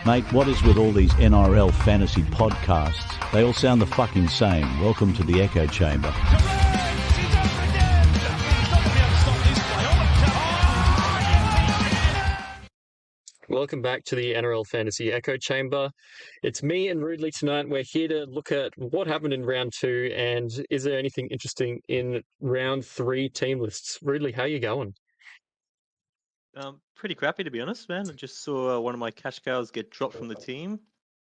Mate, what is with all these NRL fantasy podcasts? They all sound the fucking same. Welcome to the echo chamber. Welcome back to the NRL Fantasy Echo Chamber. It's me and Rudely tonight. We're here to look at what happened in round 2 and is there anything interesting in round 3 team lists. Rudely, how you going? Pretty crappy, to be honest, man. I just saw one of my cash cows get dropped from the team.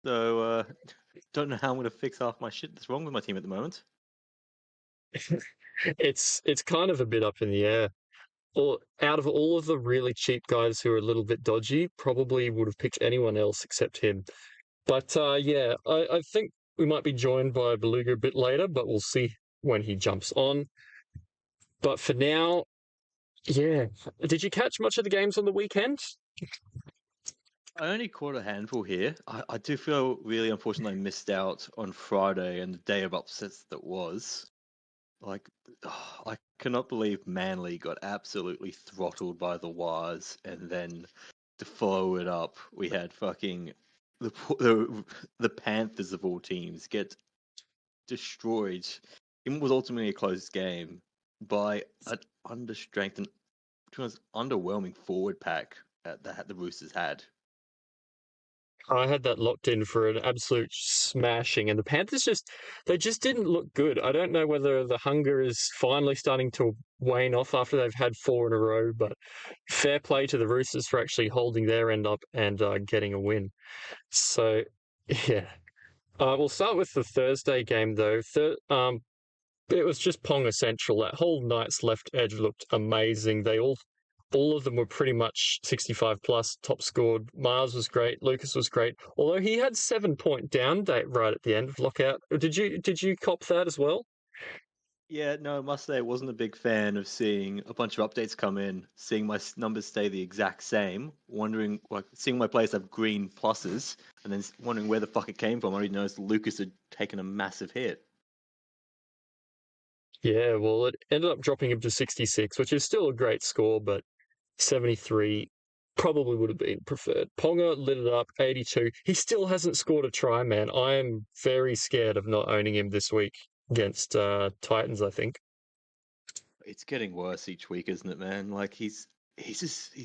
So, don't know how I'm going to fix half my shit that's wrong with my team at the moment. It's kind of a bit up in the air. Out of all of the really cheap guys who are a little bit dodgy, probably would have picked anyone else except him. But I think we might be joined by Beluga a bit later, but we'll see when he jumps on. But for now, yeah. Did you catch much of the games on the weekend? I only caught a handful here. I do feel really unfortunate I missed out on Friday and the day of upsets that was. I cannot believe Manly got absolutely throttled by the Wars, and then to follow it up, we had fucking the Panthers of all teams get destroyed. It was ultimately a close game by an understrengthened, underwhelming forward pack that the Roosters had. I had that locked in for an absolute smashing, and the Panthers they just didn't look good. I don't know whether the hunger is finally starting to wane off after they've had 4 in a row, but fair play to the Roosters for actually holding their end up and getting a win. So, yeah. We'll start with the Thursday game, though. It was just Ponga Central. That whole Knights left edge looked amazing. All of them were pretty much 65 plus, top scored. Miles was great. Lucas was great. Although he had 7-point down date right at the end of lockout. Did you cop that as well? Yeah, no, I must say I wasn't a big fan of seeing a bunch of updates come in, seeing my numbers stay the exact same, seeing my players have green pluses, and then wondering where the fuck it came from. I already noticed Lucas had taken a massive hit. Yeah, well, it ended up dropping him to 66, which is still a great score, but 73 probably would have been preferred. Ponga lit it up, 82. He still hasn't scored a try, man. I am very scared of not owning him this week against Titans, I think. It's getting worse each week, isn't it, man? Like he's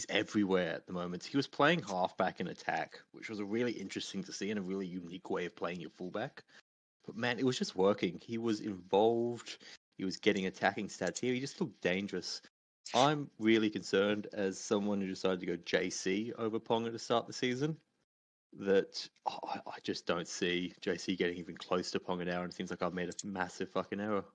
everywhere at the moment. He was playing halfback in attack, which was a really interesting to see and a really unique way of playing your fullback. But man, it was just working. He was involved. He was getting attacking stats here. He just looked dangerous. I'm really concerned as someone who decided to go JC over Ponga to start the season that I just don't see JC getting even close to Ponga now, and it seems like I've made a massive fucking error.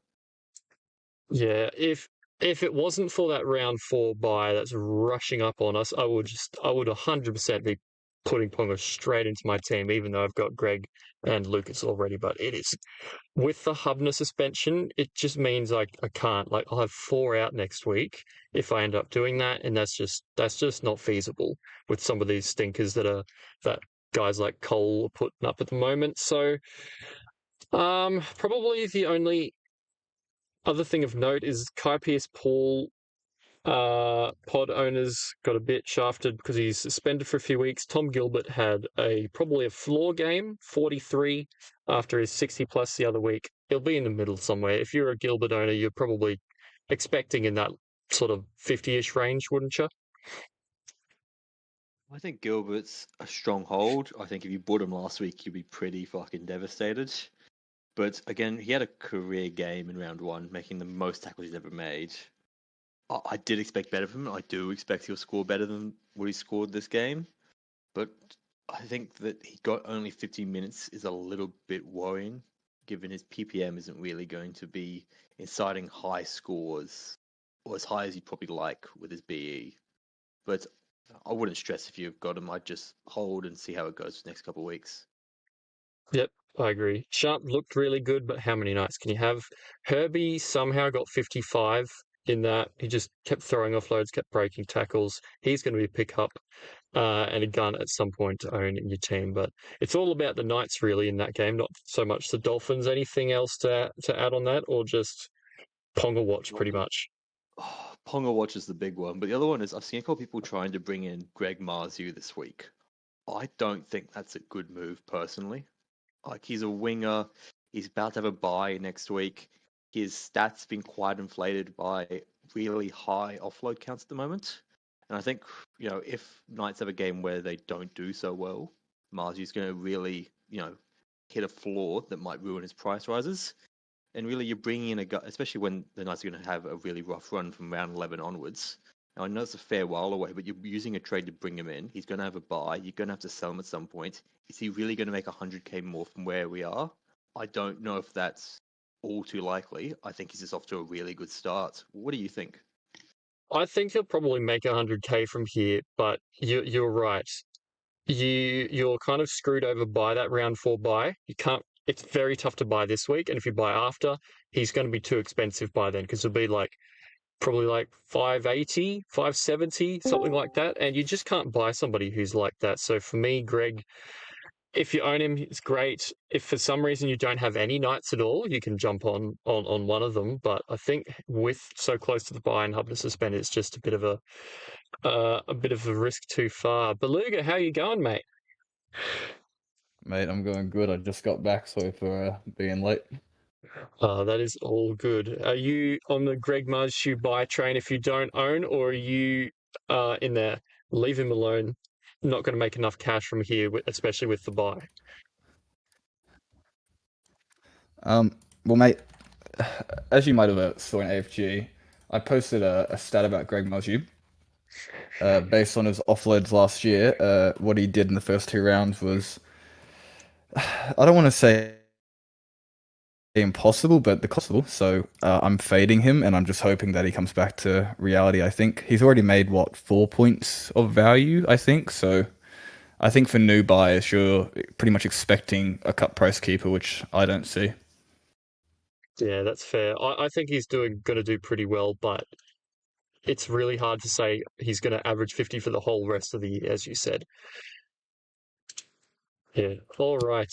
Yeah, if it wasn't for that round 4 bye that's rushing up on us, I would 100% be putting Ponga straight into my team, even though I've got Greg and Lucas already. But it is with the Hubner suspension, it just means I can't. Like I'll have 4 out next week if I end up doing that, and that's just not feasible with some of these stinkers that guys like Cole are putting up at the moment. So probably the only other thing of note is Kai Pearce-Paul pod owners got a bit shafted because he's suspended for a few weeks. Tom Gilbert had probably a floor game, 43 after his 60 plus the other week. He'll be in the middle somewhere. If you're a Gilbert owner, you're probably expecting in that sort of 50-ish range, wouldn't you? I think Gilbert's a strong hold. I think if you bought him last week, you'd be pretty fucking devastated. But again, he had a career game in round 1, making the most tackles he's ever made. I did expect better from him. I do expect he'll score better than what he scored this game. But I think that he got only 15 minutes is a little bit worrying, given his PPM isn't really going to be inciting high scores, or as high as you'd probably like with his BE. But I wouldn't stress if you've got him. I'd just hold and see how it goes for the next couple of weeks. Yep, I agree. Sharp looked really good, but how many nights can you have? Herbie somehow got 55 in that. He just kept throwing offloads, kept breaking tackles. He's going to be a pickup and a gun at some point to own in your team. But it's all about the Knights really in that game, not so much the Dolphins. Anything else to add on that, or just Ponga watch pretty much? Ponga Watch is the big one, but the other one is I've seen a couple of people trying to bring in Greg Marzu this week. I don't think that's a good move personally. Like he's a winger. He's about to have a bye next week. His stats been quite inflated by really high offload counts at the moment. And I think, if Knights have a game where they don't do so well, Marzi's going to really, hit a floor that might ruin his price rises. And really, you're bringing in a guy, especially when the Knights are going to have a really rough run from round 11 onwards. Now, I know it's a fair while away, but you're using a trade to bring him in. He's going to have a buy. You're going to have to sell him at some point. Is he really going to make 100k more from where we are? I don't know if that's all too likely. I think he's just off to a really good start. What do you think? I think he'll probably make 100k from here, but you're right. You're kind of screwed over by that round 4 buy. You can't. It's very tough to buy this week, and if you buy after, he's going to be too expensive by then because it'll be like probably like 580, 570, something like that, and you just can't buy somebody who's like that. So for me, Greg, if you own him, it's great. If for some reason you don't have any Knights at all, you can jump on one of them. But I think with so close to the buy and hub to suspend, it's just a bit of a risk too far. Beluga, how you going, mate? Mate, I'm going good. I just got back. Sorry for being late. That is all good. Are you on the Greg Marshew buy train if you don't own, or are you in there? Leave him alone. Not going to make enough cash from here, especially with the buy. Well, mate, as you might have saw in AFG, I posted a stat about Greg Marzhew. Based on his offloads last year, what he did in the first 2 rounds was, I don't want to say impossible, but the possible. So I'm fading him, and I'm just hoping that he comes back to reality. I think he's already made 4 points of value, I think. So I think for new buyers, you're pretty much expecting a cut price keeper, which I don't see. Yeah, that's fair. I think he's going to do pretty well, but it's really hard to say he's going to average 50 for the whole rest of the year, as you said. Yeah. All right.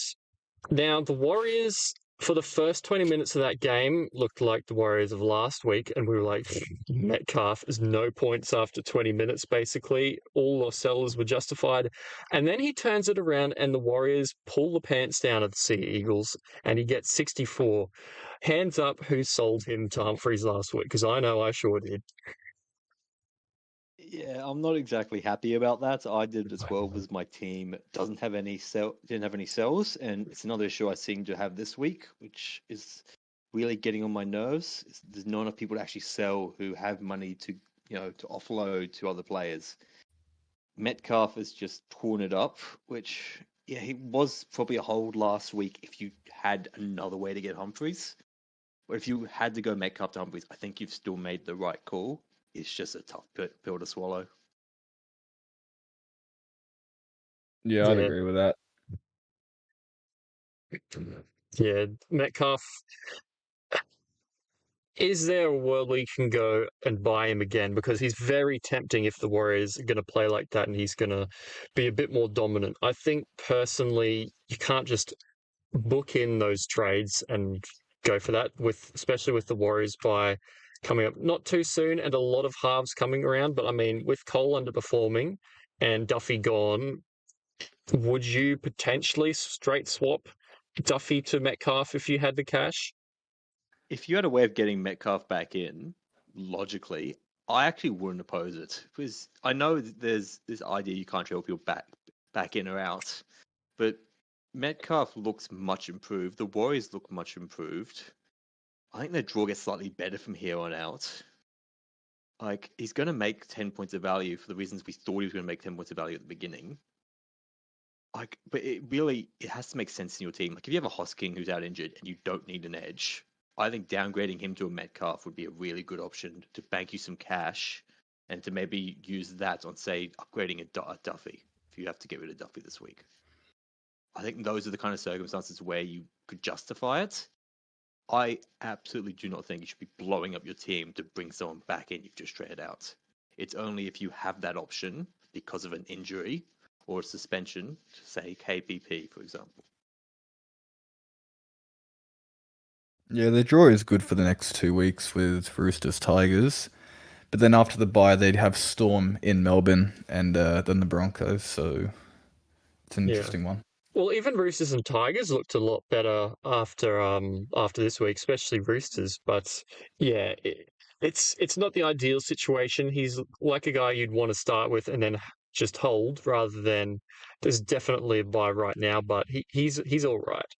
Now, the Warriors, for the first 20 minutes of that game, looked like the Warriors of last week, and we were like, Metcalf is no points after 20 minutes, basically. All our sellers were justified. And then he turns it around, and the Warriors pull the pants down at the Sea Eagles, and he gets 64. Hands up who sold him to Humphreys last week, because I know I sure did. Yeah, I'm not exactly happy about that. I did as well. Was my team didn't have any sells, and it's another issue I seem to have this week, which is really getting on my nerves. There's not enough people to actually sell who have money to offload to other players. Metcalf has just torn it up, which yeah, he was probably a hold last week if you had another way to get Humphreys. But if you had to go Metcalf to Humphreys, I think you've still made the right call. It's just a tough pill to swallow. Yeah, I'd Yeah. agree with that. Yeah, Metcalf. Is there a world we can go and buy him again? Because he's very tempting if the Warriors are going to play like that and he's going to be a bit more dominant. I think personally, you can't just book in those trades and go for that, especially with the Warriors by coming up not too soon and a lot of halves coming around. But I mean, with Cole underperforming and Duffy gone, would you potentially straight swap Duffy to Metcalf if you had the cash? If you had a way of getting Metcalf back in, logically, I actually wouldn't oppose it because I know there's this idea you can't help your back in or out, but Metcalf looks much improved. The Warriors look much improved. I think their draw gets slightly better from here on out. Like he's going to make 10 points of value for the reasons we thought he was going to make 10 points of value at the beginning. Like, but it has to make sense in your team. Like if you have a Hosking who's out injured and you don't need an edge, I think downgrading him to a Metcalf would be a really good option to bank you some cash and to maybe use that on, say, upgrading a Duffy if you have to get rid of Duffy this week. I think those are the kind of circumstances where you could justify it. I absolutely do not think you should be blowing up your team to bring someone back in you've just traded out. It's only if you have that option because of an injury or a suspension, to say KPP, for example. Yeah, their draw is good for the next 2 weeks with Roosters Tigers. But then after the bye, they'd have Storm in Melbourne and then the Broncos. So It's an Yeah. interesting one. Well, even Roosters and Tigers looked a lot better after this week, especially Roosters. But yeah, it's not the ideal situation. He's like a guy you'd want to start with and then just hold rather than there's definitely a buy right now, but he's all right.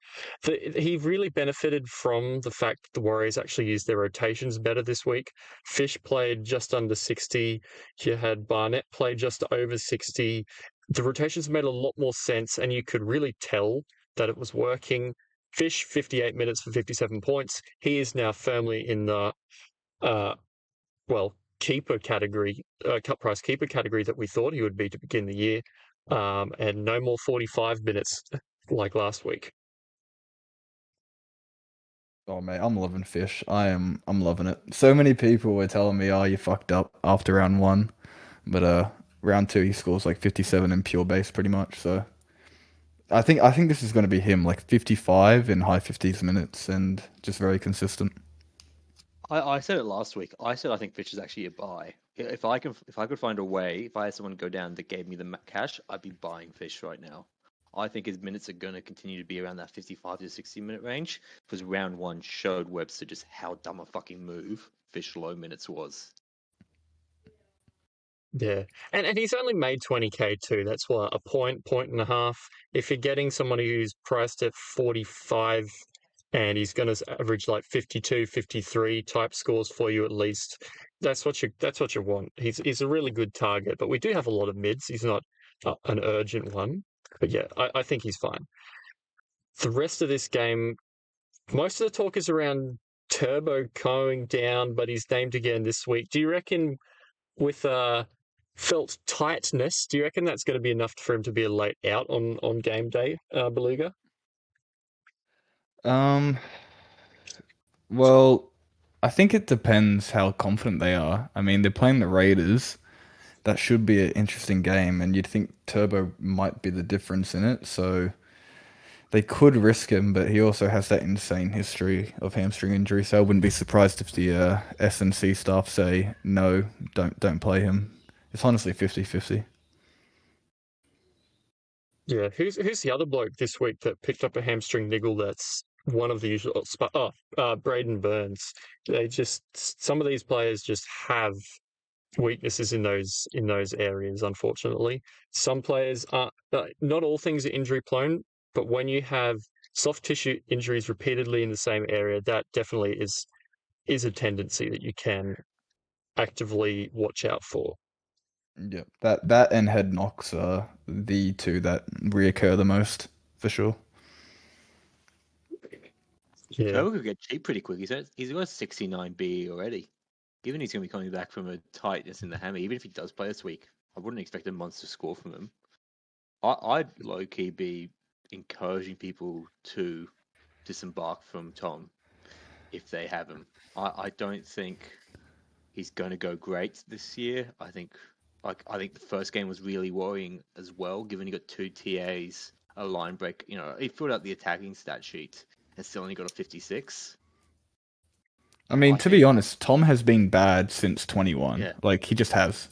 He really benefited from the fact that the Warriors actually used their rotations better this week. Fish played just under 60. You had Barnett play just over 60. The rotations made a lot more sense, and you could really tell that it was working. Fish, 58 minutes for 57 points. He is now firmly in the, uh, keeper category, cut price keeper category that we thought he would be to begin the year. And no more 45 minutes like last week. Oh mate, I'm loving Fish. I'm loving it. So many people were telling me, "Oh, you fucked up after round one," but round two he scores like 57 in pure base pretty much. So I think this is going to be him, like 55 in high 50s minutes and just very consistent. I said it last week. I said I think Fish is actually a buy. If I could find a way, if I had someone go down that gave me the cash, I'd be buying Fish right now. I think his minutes are going to continue to be around that 55 to 60 minute range because round one showed Webster just how dumb a fucking move Fish low minutes was. Yeah. And he's only made 20K too. That's what, a point and a half. If you're getting somebody who's priced at 45 and he's going to average like 52, 53 type scores for you at least, that's what you want. He's a really good target, but we do have a lot of mids. He's not an urgent one. But yeah, I think he's fine. The rest of this game, most of the talk is around Turbo going down, but he's named again this week. Do you reckon with felt tightness, do you reckon that's going to be enough for him to be a late out on game day, Beluga? Um, well, I think it depends how confident they are. I mean, they're playing the Raiders. That should be an interesting game, and you'd think Turbo might be the difference in it. So they could risk him, but he also has that insane history of hamstring injury. So I wouldn't be surprised if the S&C staff say no, don't play him. It's honestly 50-50. Yeah, who's the other bloke this week that picked up a hamstring niggle? That's one of the usual. Braden Burns. Some of these players just have weaknesses in those areas. Unfortunately, some players are not all things are injury prone, but when you have soft tissue injuries repeatedly in the same area, that definitely is a tendency that you can actively watch out for. Yeah, that and head knocks are the two that reoccur the most for sure. Yeah. Turbo could get cheap pretty quick. He's got a 69 B already. Given he's going to be coming back from a tightness in the hammy, even if he does play this week, I wouldn't expect a monster score from him. I'd low key be encouraging people to disembark from Tom if they have him. I don't think he's going to go great this year. I think the first game was really worrying as well, given he got two TAs, a line break. He filled out the attacking stat sheet and still only got a 56. I mean, I to be think honest, Tom has been bad since 21. yeah, Like he just has.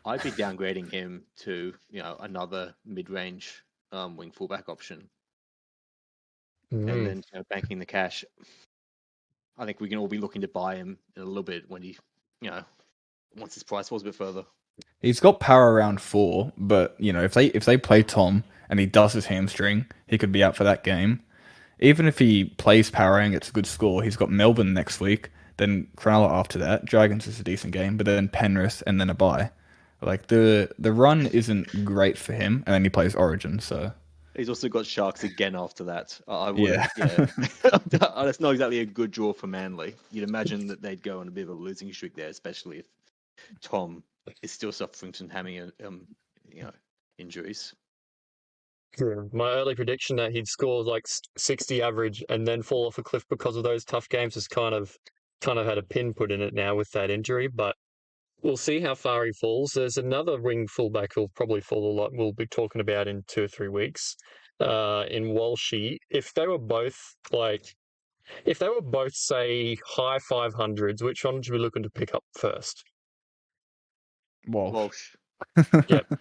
I'd be downgrading him to another mid-range wing fullback option, and Mm. then banking the cash. I think we can all be looking to buy him in a little bit when he, once his price falls a bit further. He's got power around 4, but if they play Tom and he does his hamstring, he could be out for that game. Even if he plays power and gets a good score, he's got Melbourne next week, then Cronulla after that. Dragons is a decent game, but then Penrith and then a bye. Like the run isn't great for him, and then he plays Origin, so He's also got Sharks again after that. I yeah. wouldn't, yeah. That's not exactly a good draw for Manly. You'd imagine that they'd go on a bit of a losing streak there, especially if Tom is still suffering from hammy, injuries. Yeah. My early prediction that he'd score like 60 average and then fall off a cliff because of those tough games has kind of had a pin put in it now with that injury, but we'll see how far he falls. There's another wing fullback who'll probably fall a lot. We'll be talking about in 2 or 3 weeks. In Walshy, if they were both say high 500s, which one would you be looking to pick up first? Walsh. Walsh. Yep.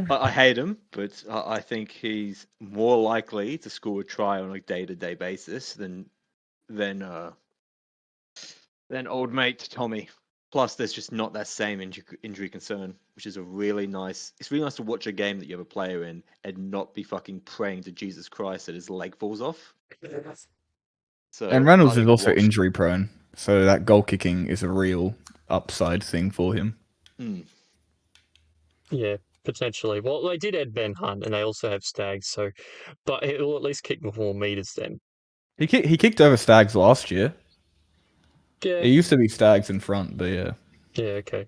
I hate him, but I think he's more likely to score a try on a day-to-day basis than old mate Tommy. Plus, there's just not that same injury concern, which is a really nice. It's really nice to watch a game that you have a player in and not be fucking praying to Jesus Christ that his leg falls off. And So I Reynolds is think also Walsh. injury prone, so that goal kicking is a real upside thing for him. Yeah, potentially. Well, they did add Ben Hunt, and they also have Stags, so but he'll at least kick more meters then. He kicked over Stags last year. Yeah, It used to be Stags in front, but yeah. yeah, okay.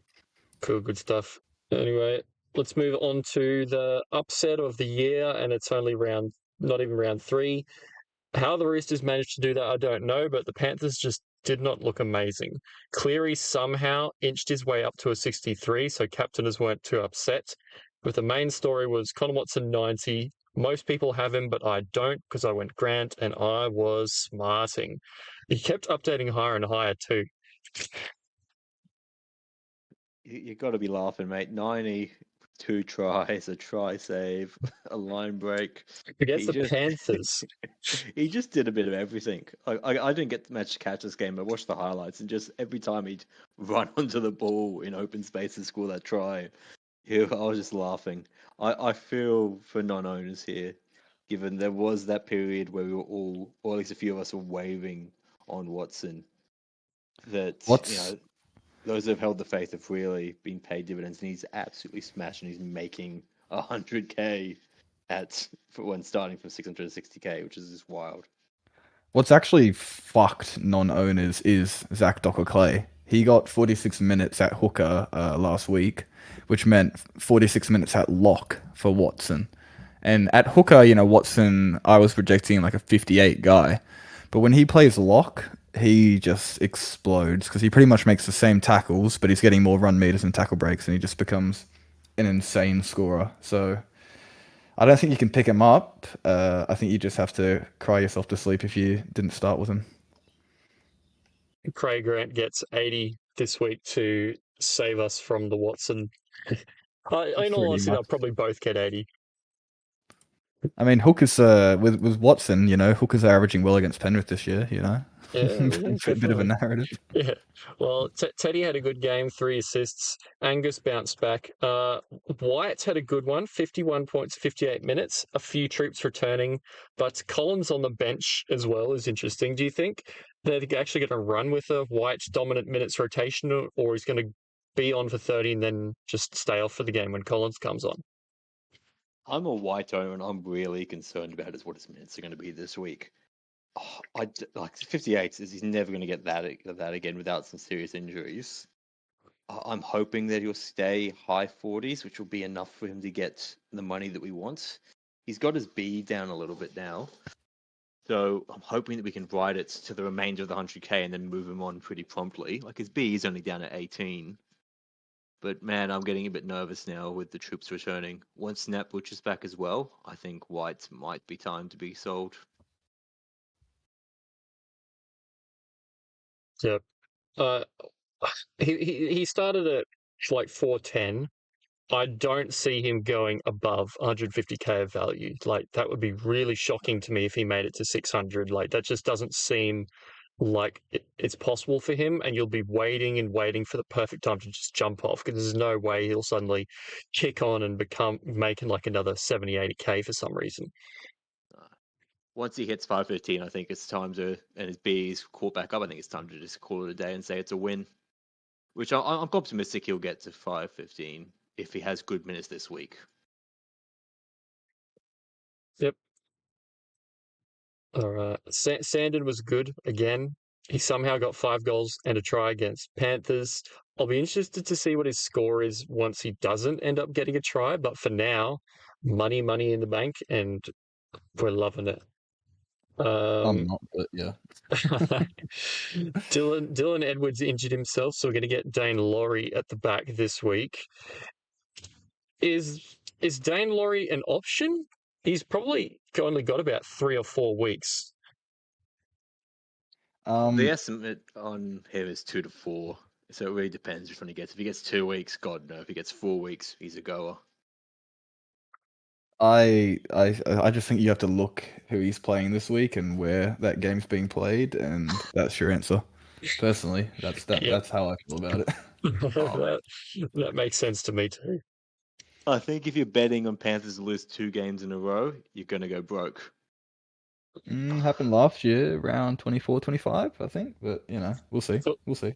Cool, good stuff. Anyway, let's move on to the upset of the year, and it's only not even round 3. How the Roosters managed to do that, I don't know, but the Panthers just did not look amazing. Cleary somehow inched his way up to a 63, so captainers weren't too upset. But the main story was Connor Watson 90. Most people have him, but I don't because I went Grant and I was smarting. He kept updating higher and higher too. You got to be laughing, mate. 92 tries, a try save, a line break. Against He the just Panthers, he just did a bit of everything. I didn't get much to catch this game. I watched the highlights, and just every time he'd run onto the ball in open space and score that try, I was just laughing. I feel for non-owners here, given there was that period where we were all, or at least a few of us, were waving on Watson. That What's those that have held the faith have really been paid dividends, and he's absolutely smashing. He's making 100K for when starting from 660K, which is just wild. What's actually fucked non-owners is Zach Docker-Clay. He got 46 minutes at hooker last week, which meant 46 minutes at lock for Watson. And at hooker, Watson, I was projecting like a 58 guy. But when he plays lock, he just explodes because he pretty much makes the same tackles, but he's getting more run meters and tackle breaks, and he just becomes an insane scorer. So I don't think you can pick him up. I think you just have to cry yourself to sleep if you didn't start with him. Craig Grant gets 80 this week to save us from the Watson. In all Pretty honesty, much. they'll probably both get 80. I mean, hookers with Watson, hookers are averaging well against Penrith this year. Yeah, yeah, Bit of a definitely. narrative. Yeah. Well, Teddy had a good game, 3 assists. Angus bounced back. Wyatt had a good one, 51 points, 58 minutes. A few troops returning, but Collins on the bench as well is interesting. Do you think they're actually going to run with a Wyatt dominant minutes rotation, or he's going to be on for 30 and then just stay off for the game when Collins comes on? I'm a white owner, and I'm really concerned about what his minutes are going to be this week. Like 58 is he's never going to get that again without some serious injuries. I'm hoping that he'll stay high 40s, which will be enough for him to get the money that we want. He's got his B down a little bit now, so I'm hoping that we can ride it to the remainder of the 100K and then move him on pretty promptly. Like his B is only down at 18. But man, I'm getting a bit nervous now with the troops returning. Once Snap Butch is back as well, I think White might be time to be sold. Yeah. Uh, he started at like 410. I don't see him going above 150K of value. Like that would be really shocking to me if he made it to 600. Like that just doesn't seem like it's possible for him, and you'll be waiting and waiting for the perfect time to just jump off because there's no way he'll suddenly kick on and become making like another 70, 80K for some reason. Once he hits 515, I think it's time to, and his B is caught back up, I think it's time to just call it a day and say it's a win. Which I'm optimistic he'll get to 515 if he has good minutes this week. Yep. All right. Sandon was good again. He somehow got 5 goals and a try against Panthers. I'll be interested to see what his score is once he doesn't end up getting a try. But for now, money in the bank, and we're loving it. I'm not, but yeah. Dylan Edwards injured himself, so we're going to get Dane Laurie at the back this week. Is Dane Laurie an option? He's probably only got about 3 or 4 weeks. The estimate on him is 2 to 4, so it really depends which one he gets. If he gets 2 weeks, God no. If he gets 4 weeks, he's a goer. I just think you have to look who he's playing this week and where that game's being played, and that's your answer. Personally, Yep. that's how I feel about it. that that makes sense to me too. I think if you're betting on Panthers to lose 2 games in a row, you're gonna go broke. Happened last year, around 24, 25, I think. But we'll see. Call, We'll see.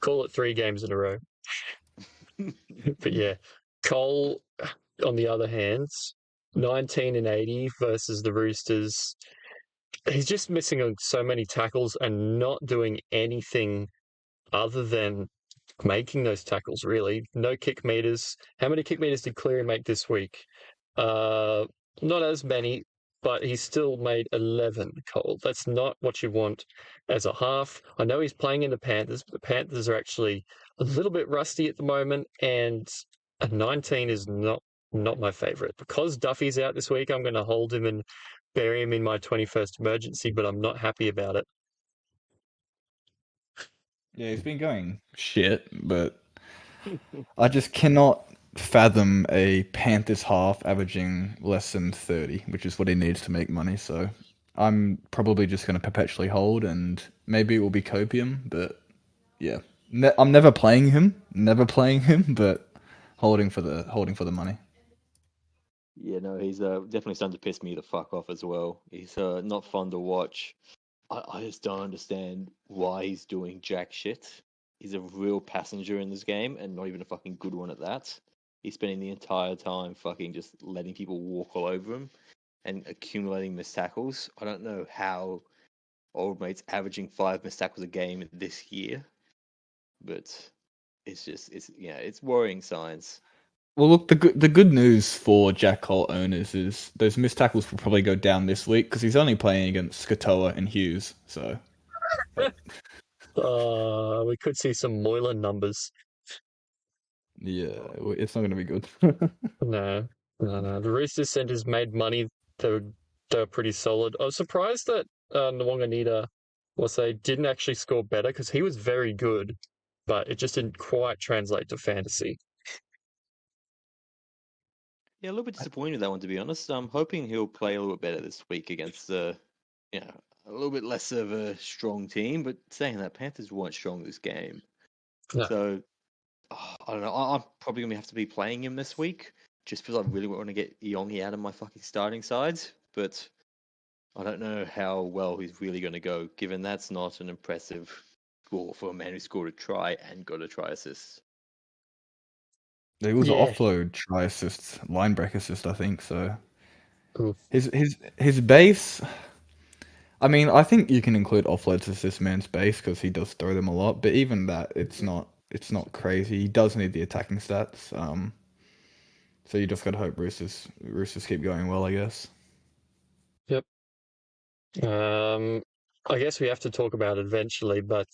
call it 3 games in a row. But yeah, Cole, on the other hand, 19 and 80 versus the Roosters. He's just missing on so many tackles and not doing anything other than making those tackles, really. No kick meters. How many kick meters did Cleary make this week? Uh, Not as many, but he still made 11, Cole. That's not what you want as a half. I know he's playing in the Panthers, but the Panthers are actually a little bit rusty at the moment, and a 19 is not my favorite. Because Duffy's out this week, I'm going to hold him and bury him in my 21st emergency, but I'm not happy about it. Yeah, he's been going shit, but I just cannot fathom a Panthers half averaging less than 30, which is what he needs to make money. So I'm probably just going to perpetually hold, and maybe it will be copium, but yeah, I'm never playing him, but holding for the money. Yeah, no, he's definitely starting to piss me the fuck off as well. He's not fun to watch. I just don't understand why he's doing jack shit. He's a real passenger in this game, and not even a fucking good one at that. He's spending the entire time fucking just letting people walk all over him and accumulating missed tackles. I don't know how old mate's averaging 5 missed tackles a game this year, but it's worrying signs. Well, look, the good news for Jack Cole owners is those missed tackles will probably go down this week because he's only playing against Skatoa and Hughes. So We could see some Moylan numbers. yeah, it's not going to be good. No, no. The Roosters centers made money. They were pretty solid. I was surprised that Nwanganita didn't actually score better because he was very good, but it just didn't quite translate to fantasy. Yeah, a little bit disappointed with that one, to be honest. I'm hoping he'll play a little bit better this week against you know, a little bit less of a strong team. But saying that, Panthers weren't strong this game, No. so I don't know. I'm probably gonna have to be playing him this week just because I really want to get Iongi out of my fucking starting sides. But I don't know how well he's really gonna go, given that's not an impressive score for a man who scored a try and got a try assist. It was an Yeah. offload try assist, line break assist, I think. So Ooh. his base. I mean, I think you can include offloads as this man's base because he does throw them a lot. But even that, it's not crazy. He does need the attacking stats. So you just gotta hope Roosters keep going well, I guess. Yep. I guess we have to talk about it eventually, but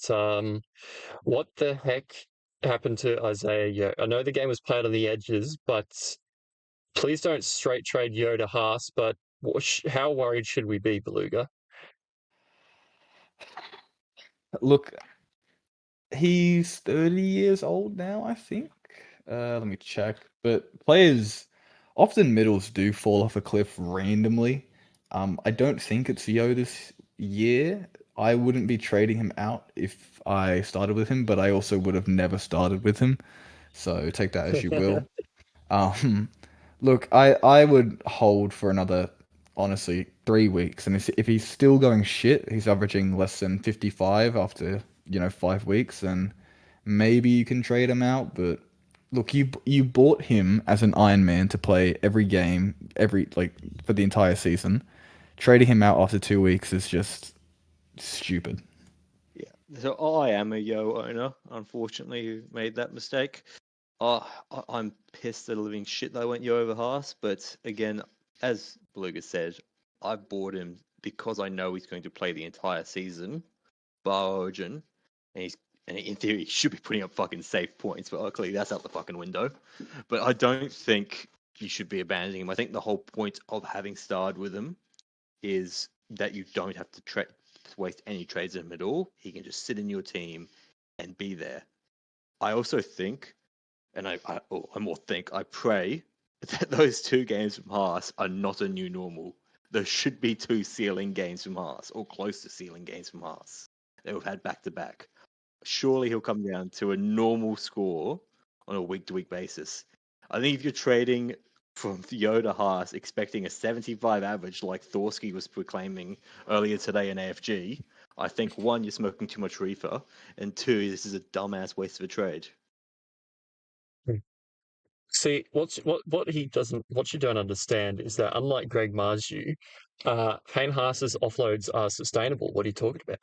what the heck happened to Isaiah Yo? I know the game was played on the edges, but please don't straight trade Yo to Haas. But how worried should we be, Beluga? Look, he's 30 years old now, I think. Let me check. But players, often middles do fall off a cliff randomly. I don't think it's Yo this year. I wouldn't be trading him out if I started with him, but I also would have never started with him. So take that as you will. Um, Look, I would hold for another, honestly, 3 weeks, and if he's still going shit, he's averaging less than 55 after 5 weeks, then maybe you can trade him out. But look, you bought him as an Iron Man to play every game, for the entire season. Trading him out after 2 weeks is just stupid. Yeah, so I am a Yo owner, unfortunately, who made that mistake. I'm pissed at the living shit that I went Yo over Haas, but again, as Beluga said, I bought him because I know he's going to play the entire season, bar Origin, and in theory he should be putting up fucking safe points, but luckily that's out the fucking window. But I don't think you should be abandoning him. I think the whole point of having starred with him is that you don't have to waste any trades in him at all. He can just sit in your team and be there. I also think, and I more think, I pray those 2 games from Haas are not a new normal. There should be 2 ceiling games from Haas, or close to ceiling games from Haas. They have had back-to-back. Surely he'll come down to a normal score on a week-to-week basis. I think if you're trading from Theo to Haas expecting a 75 average like Thorsky was proclaiming earlier today in AFG, I think 1, you're smoking too much reefer, and 2, this is a dumbass waste of a trade. See, what you don't understand is that unlike Greg Marju, Payne Haas's offloads are sustainable. What are you talking about?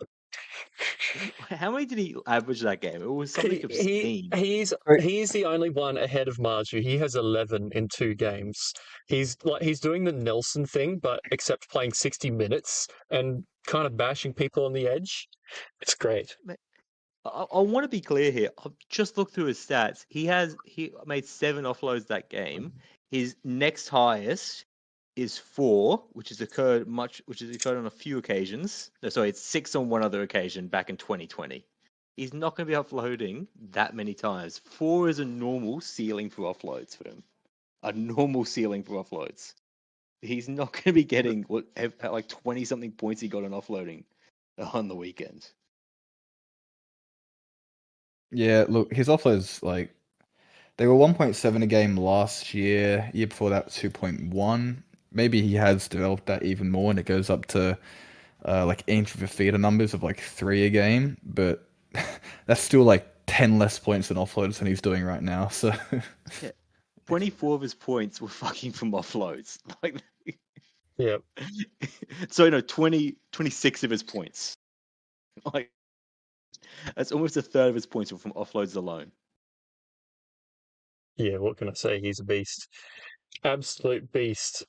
How many did he average that game? It was something obscene. He's the only one ahead of Marju. He has 11 in 2 games. He's doing the Nelson thing, but except playing 60 minutes and kind of bashing people on the edge. It's great. I want to be clear here. I've just looked through his stats. He made 7 offloads that game. His next highest is 4, which has occurred on a few occasions. No, sorry, it's 6 on one other occasion back in 2020. He's not going to be offloading that many times. 4 is a normal ceiling for offloads for him. A normal ceiling for offloads. He's not going to be getting like 20 something points he got on offloading on the weekend. Yeah, look, his offloads, like, they were 1.7 a game last year. Year before that, 2.1. Maybe he has developed that even more, and it goes up to like inch of a feeder numbers of like 3 a game. But that's still like 10 less points than offloads than he's doing right now. So yeah. 24 of his points were fucking from offloads. Like, yeah. So 26 of his points. Like, that's almost a third of his points were from offloads alone. Yeah, what can I say? He's a beast. Absolute beast.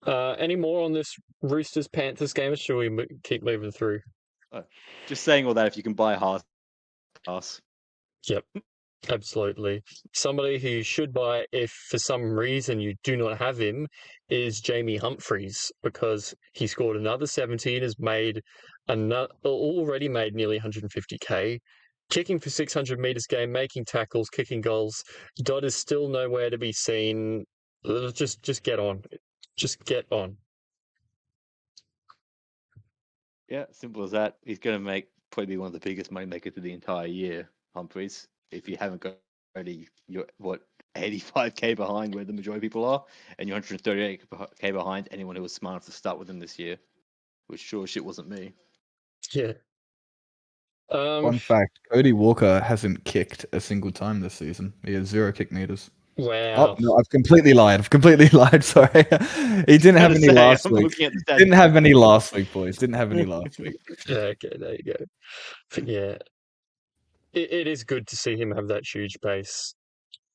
Any more on this Roosters Panthers game, or should we keep moving through? Just saying all that, if you can buy Haas. Yep, absolutely. Somebody who you should buy if for some reason you do not have him is Jamie Humphreys, because he scored another 70 and has already made nearly 150k. Kicking for 600 meters game, making tackles, kicking goals. Dodd is still nowhere to be seen. Just get on. Just get on. Yeah, simple as that. He's going to probably be one of the biggest money makers of the entire year, Humphreys. If you haven't got already, you're 85k behind where the majority of people are, and you're 138k behind anyone who was smart enough to start with him this year, which sure shit wasn't me. Yeah. Fun fact, Cody Walker hasn't kicked a single time this season. He has 0 kick meters. Wow. Oh, no, I've completely lied. Sorry. He didn't have any last week. Didn't have any last week, boys. Didn't have any last week. Yeah, okay, there you go. But yeah. It is good to see him have that huge base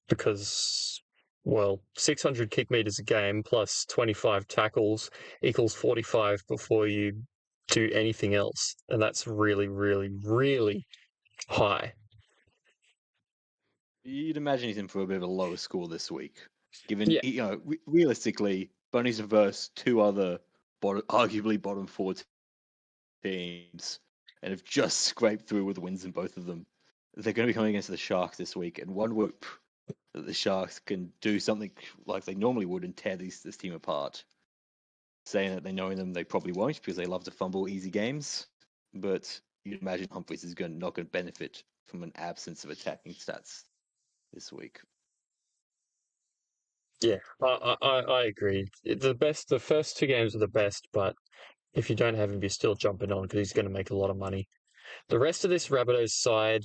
because, well, 600 kick meters a game plus 25 tackles equals 45 before you do anything else. And that's really, really, really high. You'd imagine he's in for a bit of a lower score this week, given realistically, Bunnies versus 2 other arguably bottom 4 teams, and have just scraped through with wins in both of them. They're going to be coming against the Sharks this week, and one hope that the Sharks can do something like they normally would and tear this team apart. Saying that they know them, they probably won't because they love to fumble easy games. But you'd imagine Humphreys is not going to benefit from an absence of attacking stats this week. Yeah, I agree. The first 2 games are the best, but if you don't have him, you're still jumping on because he's going to make a lot of money. The rest of this Rabbitohs side,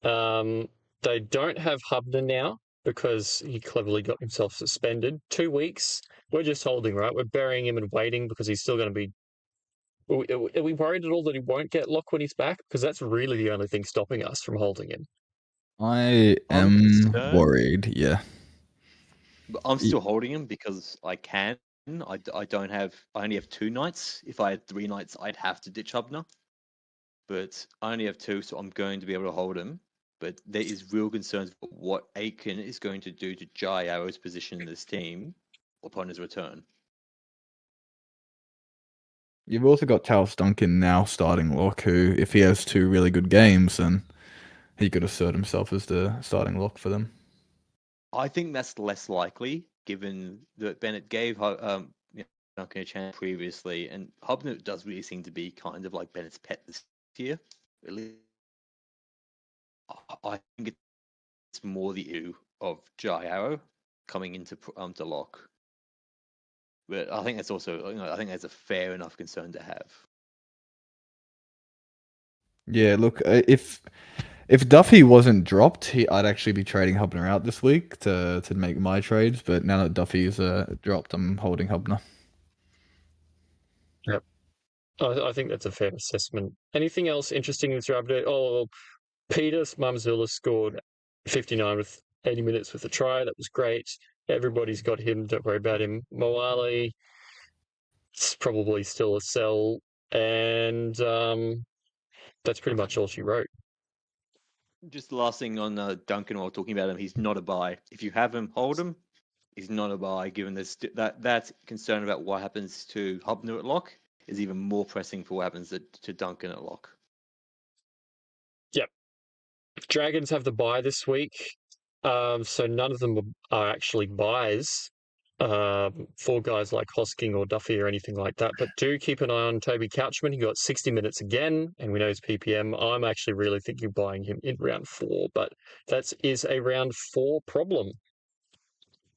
they don't have Hubner now because he cleverly got himself suspended. 2 weeks. We're just holding, right? We're burying him and waiting because he's still going to be. Are we worried at all that he won't get locked when he's back? Because that's really the only thing stopping us from holding him. I am worried, yeah. But I'm still holding him because I can. I only have 2 nights. If I had 3 nights, I'd have to ditch Hubner. But I only have 2, so I'm going to be able to hold him. But there is real concerns for what Aiken is going to do to Jai Arrow's position in this team upon his return. You've also got Talos Duncan now starting lock, who, if he has 2 really good games, then he could assert himself as the starting lock for them. I think that's less likely given that Bennett gave Duncan a chance previously, and Hubner does really seem to be kind of like Bennett's pet this year. Really, I think it's more the issue of Jai Arrow coming into to lock. But I think that's also, I think that's a fair enough concern to have. Yeah, look, if Duffy wasn't dropped, I'd actually be trading Hubner out this week to make my trades. But now that Duffy's dropped, I'm holding Hubner. Yep. I think that's a fair assessment. Anything else interesting in this update? Oh, Peter Mamzula scored 59 with 80 minutes with a try. That was great. Everybody's got him. Don't worry about him. Moali, it's probably still a sell. And that's pretty much all she wrote. Just the last thing on Duncan while talking about him, he's not a buy. If you have him, hold him. He's not a buy, given this that concern about what happens to Hubner at lock is even more pressing for what happens to Duncan at lock. Yep. Dragons have the buy this week. So none of them are actually buys for guys like Hosking or Duffy or anything like that. But do keep an eye on Toby Couchman. He got 60 minutes again, and we know his PPM. I'm actually really thinking buying him in round 4, but that is a round 4 problem.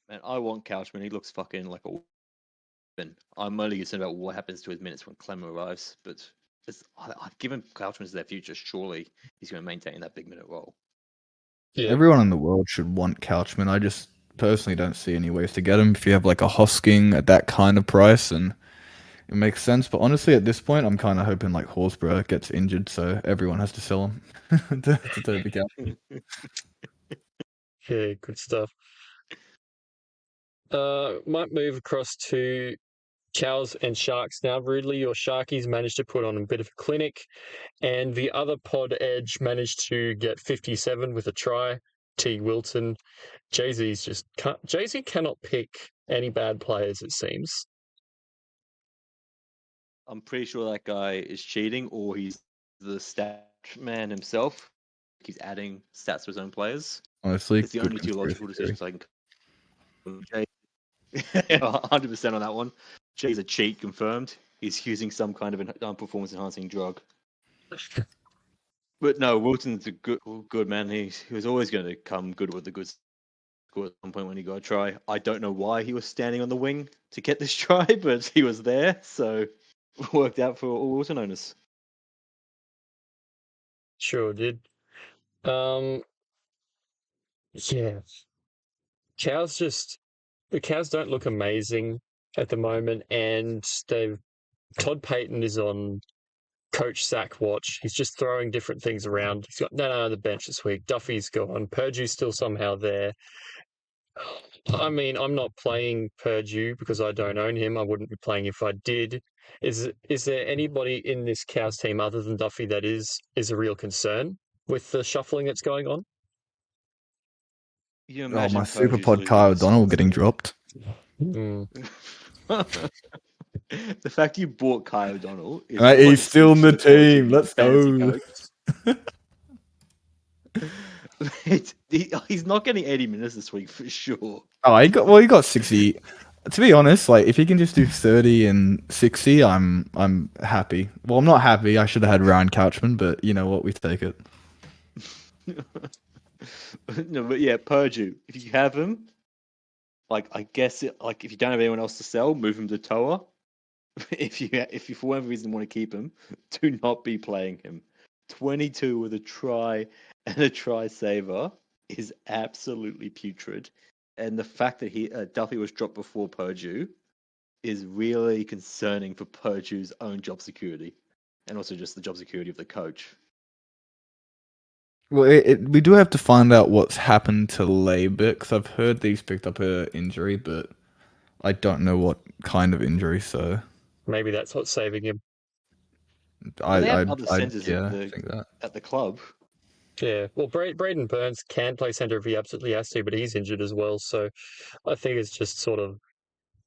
Man, I want Couchman. He looks fucking like a weapon. I'm only concerned about what happens to his minutes when Clem arrives, but I've given Couchman as their future. Surely he's going to maintain that big minute role. Yeah. Everyone in the world should want Couchman. I just personally don't see any ways to get him. If you have like a Hosking at that kind of price, and it makes sense. But honestly, at this point, I'm kind of hoping like Horsburgh gets injured, so everyone has to sell him to Toby Couchman. Yeah, good stuff. Might move across to Cows and Sharks now. Rudely, your Sharkies managed to put on a bit of a clinic, and the other pod edge managed to get 57 with a try. T. Wilton. Jay-Z cannot pick any bad players, it seems. I'm pretty sure that guy is cheating, or he's the stat man himself. He's adding stats to his own players. Honestly, It's the good only two logical conspiracy decisions I can. Jay, 100% on that one. Jay's a cheat confirmed. He's using some kind of performance enhancing drug. But no, Wilton's a good man. He was always going to come good with the good score at some point when he got a try. I don't know why he was standing on the wing to get this try, but he was there, so it worked out for all Wilton owners. Sure did. Yeah. The Cows don't look amazing at the moment, and Todd Payton is on coach sack watch. He's just throwing different things around. He's got no on the bench this week. Duffy's gone. Purdue's still somehow there. I mean, I'm not playing Purdue because I don't own him. I wouldn't be playing if I did. Is there anybody in this Cows team other than Duffy that is a real concern with the shuffling that's going on? You Oh, imagine my Purdue's super pod losing Kyle this Donald one, getting so- dropped. Mm. The fact you bought Kai O'Donnell is Right, what he's still in the speaks to both of team. you Let's fantasy go. coaches. He's not getting 80 minutes this week for sure. Oh, he got 60. To be honest, like if he can just do 30 and 60, I'm happy. Well, I'm not happy. I should have had Ryan Couchman, but you know what? We take it. No, but yeah, Purdue. If you have him, like I guess if you don't have anyone else to sell, move him to Toa. If you for whatever reason want to keep him, do not be playing him. 22 with a try and a try saver is absolutely putrid. And the fact that Duffy was dropped before Purdue is really concerning for Purdue's own job security, and also just the job security of the coach. Well, we do have to find out what's happened to Labour, because I've heard he's picked up an injury, but I don't know what kind of injury. So Maybe that's what's saving him. They have other centers yeah, at I think that. the club. Yeah. Well, Braden Burns can play centre if he absolutely has to, but he's injured as well. So I think it's just sort of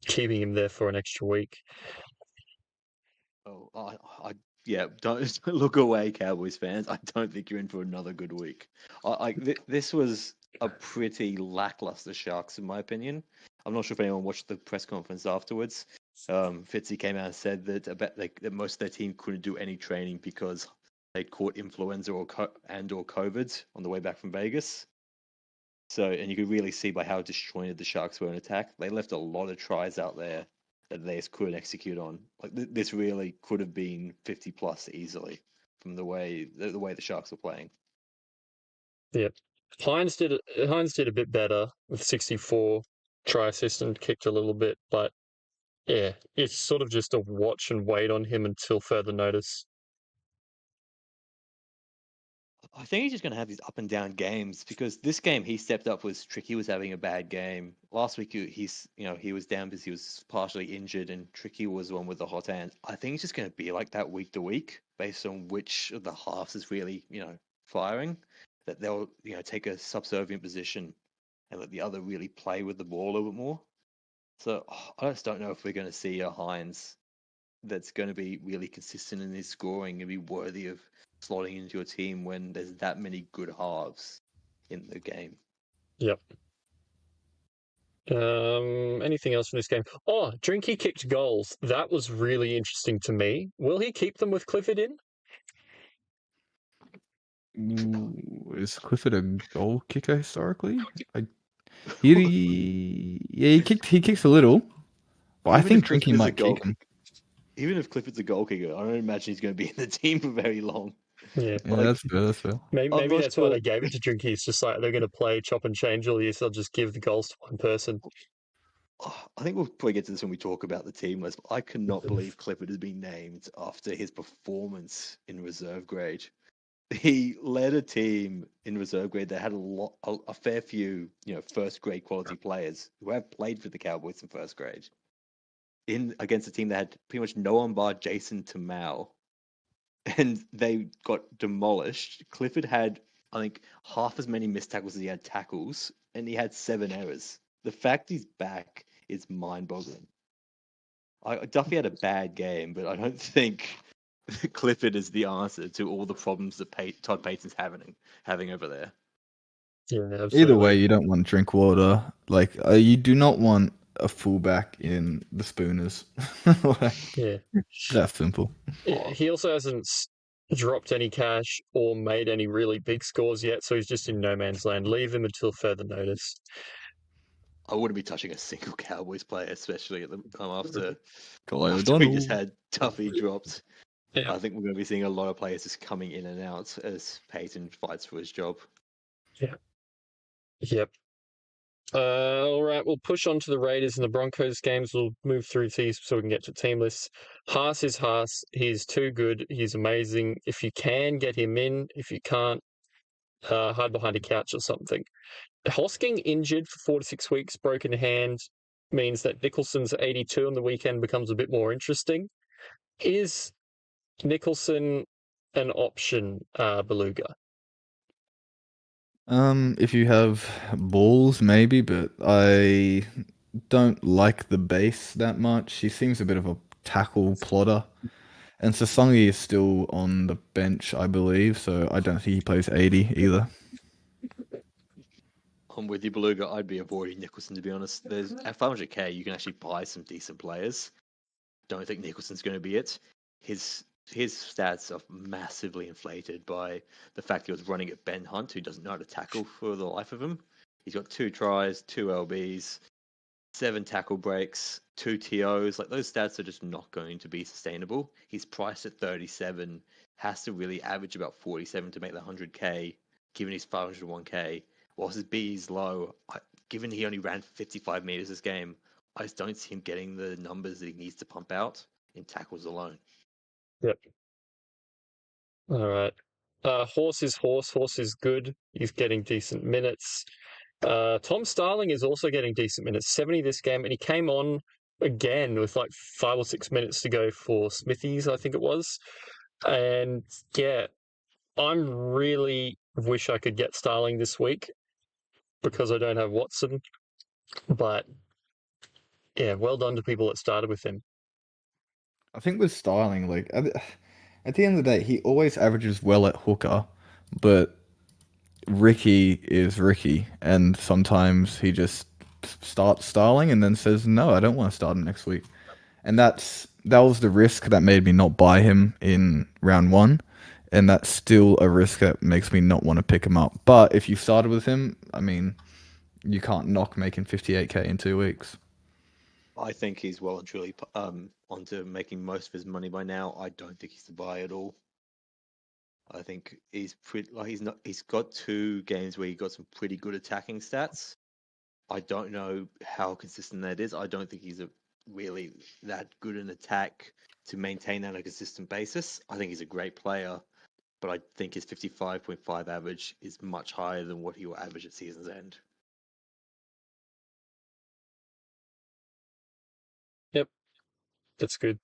keeping him there for an extra week. Oh, yeah, don't look away, Cowboys fans. I don't think you're in for another good week. This was a pretty lackluster Sharks, in my opinion. I'm not sure if anyone watched the press conference afterwards. Fitzy came out and said that that most of their team couldn't do any training because they caught influenza or COVID on the way back from Vegas. So, and you could really see by how disjointed the Sharks were in attack. They left a lot of tries out there that they just couldn't execute on. Like this really could have been 50 plus easily from the way the Sharks were playing. Yeah. Hines did a bit better with 64 try assist and kicked a little bit, but yeah, it's sort of just a watch and wait on him until further notice. I think he's just going to have these up and down games because this game he stepped up was Tricky was having a bad game. Last week he was down because he was partially injured and Tricky was the one with the hot hand. I think it's just going to be like that week to week based on which of the halves is really firing. That they'll take a subservient position and let the other really play with the ball a little bit more. So I just don't know if we're going to see a Hines that's going to be really consistent in his scoring and be worthy of slotting into a team when there's that many good halves in the game. Yep. Anything else from this game? Oh, Drinky kicked goals. That was really interesting to me. Will he keep them with Clifford in? Is Clifford a goal kicker historically? He kicks a little, but I think Drinky might keep him. Even if Clifford's a goal kicker, I don't imagine he's going to be in the team for very long. Yeah, that's fair. Maybe that's why they gave it to Drinky. It's just like they're going to play chop and change all year, so they'll just give the goals to one person. I think we'll probably get to this when we talk about the team list. I cannot believe Clifford has been named after his performance in reserve grade. He led a team in reserve grade that had a fair few, first grade quality players who have played for the Cowboys in first grade. Against a team that had pretty much no one bar Jason Tamale, and they got demolished. Clifford had, I think, half as many missed tackles as he had tackles, and he had 7 errors. The fact he's back is mind-boggling. Duffy had a bad game, but I don't think Clifford is the answer to all the problems that Todd Payton's having over there. Yeah, absolutely. Either way, you don't want Drinkwater. Like, you do not want a fullback in the Spooners. Yeah, that's simple. Yeah, he also hasn't dropped any cash or made any really big scores yet, so he's just in no man's land. Leave him until further notice. I wouldn't be touching a single Cowboys player, especially at the time after we just had Duffy dropped. Yeah. I think we're going to be seeing a lot of players just coming in and out as Payton fights for his job. Yeah. Yep. All right, we'll push on to the Raiders and the Broncos games. We'll move through these so we can get to team lists. Haas is Haas. He's too good. He's amazing. If you can, get him in. If you can't, hide behind a couch or something. Hosking injured for 4 to 6 weeks, broken hand, means that Nicholson's 82 on the weekend becomes a bit more interesting. Is Nicholson an option, Beluga? If you have balls, maybe, but I don't like the base that much. He seems a bit of a tackle plotter. And Sasongi is still on the bench, I believe, so I don't think he plays 80 either. I'm with you, Beluga. I'd be avoiding Nicholson, to be honest. At 500k, you can actually buy some decent players. Don't think Nicholson's going to be it. His stats are massively inflated by the fact he was running at Ben Hunt, who doesn't know how to tackle for the life of him. He's got 2 tries, 2 LBs, 7 tackle breaks, 2 TOs. Like, those stats are just not going to be sustainable. He's priced at 37, has to really average about 47 to make the 100k, given he's 501k. Whilst his B is low, given he only ran 55 meters this game, I just don't see him getting the numbers that he needs to pump out in tackles alone. Yep. All right. Horse is Horse. Horse is good. He's getting decent minutes. Tom Starling is also getting decent minutes, 70 this game, and he came on again with like 5 or 6 minutes to go for Smithies, I think it was. And yeah, I'm really wish I could get Starling this week because I don't have Watson. But yeah, well done to people that started with him. I think with Starling, like at the end of the day, he always averages well at hooker, but Ricky is Ricky, and sometimes he just start Starling and then says, no, I don't want to start him next week. And that was the risk that made me not buy him in round 1. And that's still a risk that makes me not want to pick him up. But if you started with him, I mean, you can't knock making 58k in 2 weeks. I think he's well and truly onto making most of his money by now. I don't think he's the buy at all. I think he's pretty like he's not. He's got 2 games where he got some pretty good attacking stats. I don't know how consistent that is. I don't think he's really that good in attack to maintain that on a consistent basis. I think he's a great player, but I think his 55.5 average is much higher than what he will average at season's end. Yep, that's good.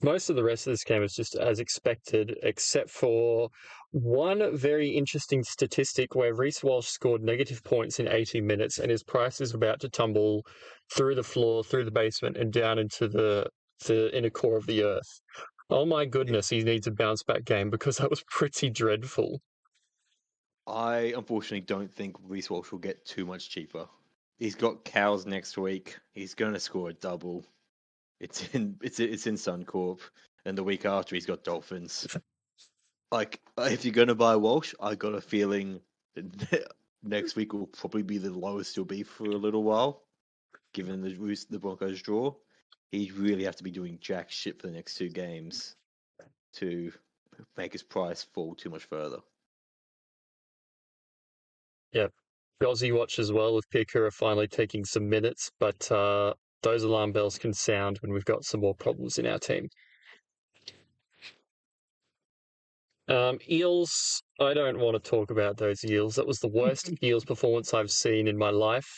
Most of the rest of this game is just as expected, except for one very interesting statistic where Reece Walsh scored negative points in 80 minutes and his price is about to tumble through the floor, through the basement, and down into the inner core of the earth. Oh my goodness, he needs a bounce back game because that was pretty dreadful. I unfortunately don't think Reece Walsh will get too much cheaper. He's got Cows next week. He's going to score a double. It's in Suncorp, and the week after he's got Dolphins. Like, if you're going to buy Walsh, I got a feeling that next week will probably be the lowest he'll be for a little while, given the Broncos draw. He'd really have to be doing jack shit for the next 2 games to make his price fall too much further. Yeah. Aussie watch as well with Pikura finally taking some minutes, but those alarm bells can sound when we've got some more problems in our team. Eels, I don't want to talk about those Eels. That was the worst Eels performance I've seen in my life.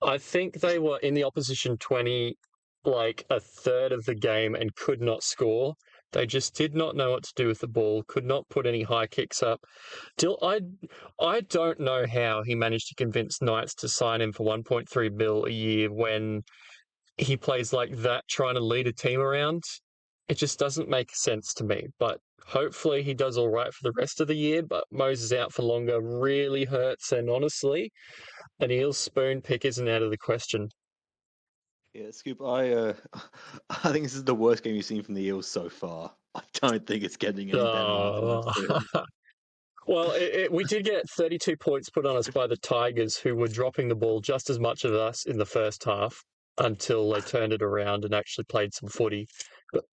I think they were in the opposition 20, like a third of the game and could not score. They just did not know what to do with the ball, could not put any high kicks up. I don't know how he managed to convince Knights to sign him for 1.3 mil a year when he plays like that, trying to lead a team around. It just doesn't make sense to me. But hopefully he does all right for the rest of the year. But Moses out for longer really hurts. And honestly, an Eels spoon pick isn't out of the question. Yeah, Scoop, I think this is the worst game you've seen from the Eels so far. I don't think it's getting any better anytime soon. Well, we did get 32 points put on us by the Tigers, who were dropping the ball just as much of us in the first half until they turned it around and actually played some footy. But,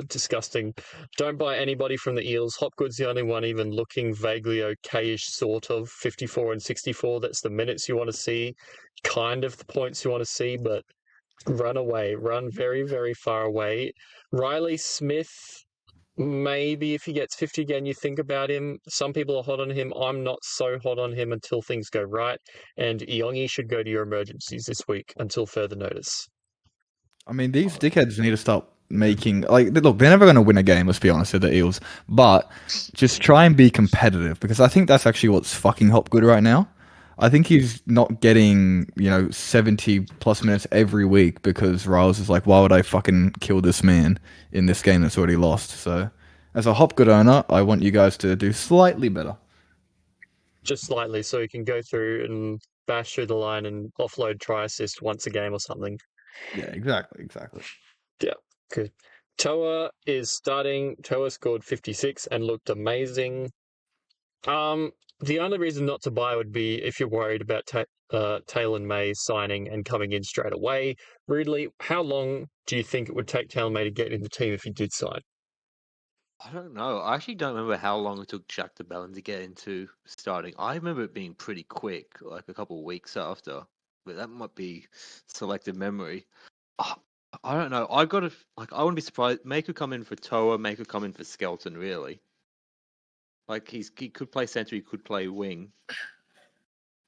disgusting. Don't buy anybody from the Eels. Hopgood's the only one even looking vaguely okay-ish, sort of. 54 and 64, that's the minutes you want to see, kind of the points you want to see, but run away. Run very, very far away. Riley Smith, maybe if he gets 50 again, you think about him. Some people are hot on him. I'm not so hot on him until things go right. And Iongi should go to your emergencies this week until further notice. I mean, these dickheads need to stop making look. They're never going to win a game. Let's be honest, with the Eels. But just try and be competitive because I think that's actually what's fucking Hopgood right now. I think he's not getting 70 plus minutes every week because Riles is like, why would I fucking kill this man in this game that's already lost? So, as a Hopgood owner, I want you guys to do slightly better. Just slightly, so you can go through and bash through the line and offload try assist once a game or something. Yeah, exactly. Yeah, good. Toa is starting. Toa scored 56 and looked amazing. The only reason not to buy would be if you're worried about Taylan May signing and coming in straight away. Rudely, how long do you think it would take Taylan May to get in the team if he did sign? I don't know. I actually don't remember how long it took Jack de Belin to get into starting. I remember it being pretty quick, like a couple of weeks after. But that might be selective memory. I don't know. I wouldn't be surprised. May could come in for Toa. May could come in for Skelton. Really, like he could play center. He could play wing.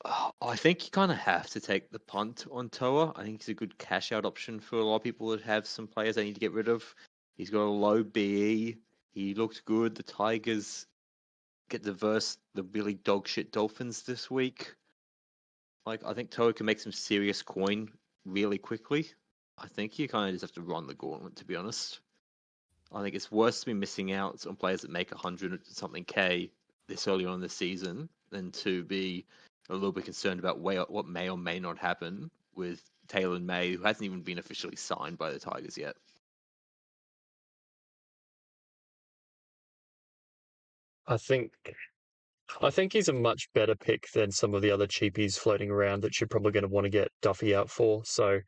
I think you kind of have to take the punt on Toa. I think he's a good cash out option for a lot of people that have some players they need to get rid of. He's got a low BE. He looked good. The Tigers get to verse the really dog shit Dolphins this week. Like, I think Toa can make some serious coin really quickly. I think you kind of just have to run the gauntlet, to be honest. I think it's worse to be missing out on players that make 100 something K this early on in the season than to be a little bit concerned about what may or may not happen with Taylan May, who hasn't even been officially signed by the Tigers yet. I think he's a much better pick than some of the other cheapies floating around that you're probably going to want to get Duffy out for. So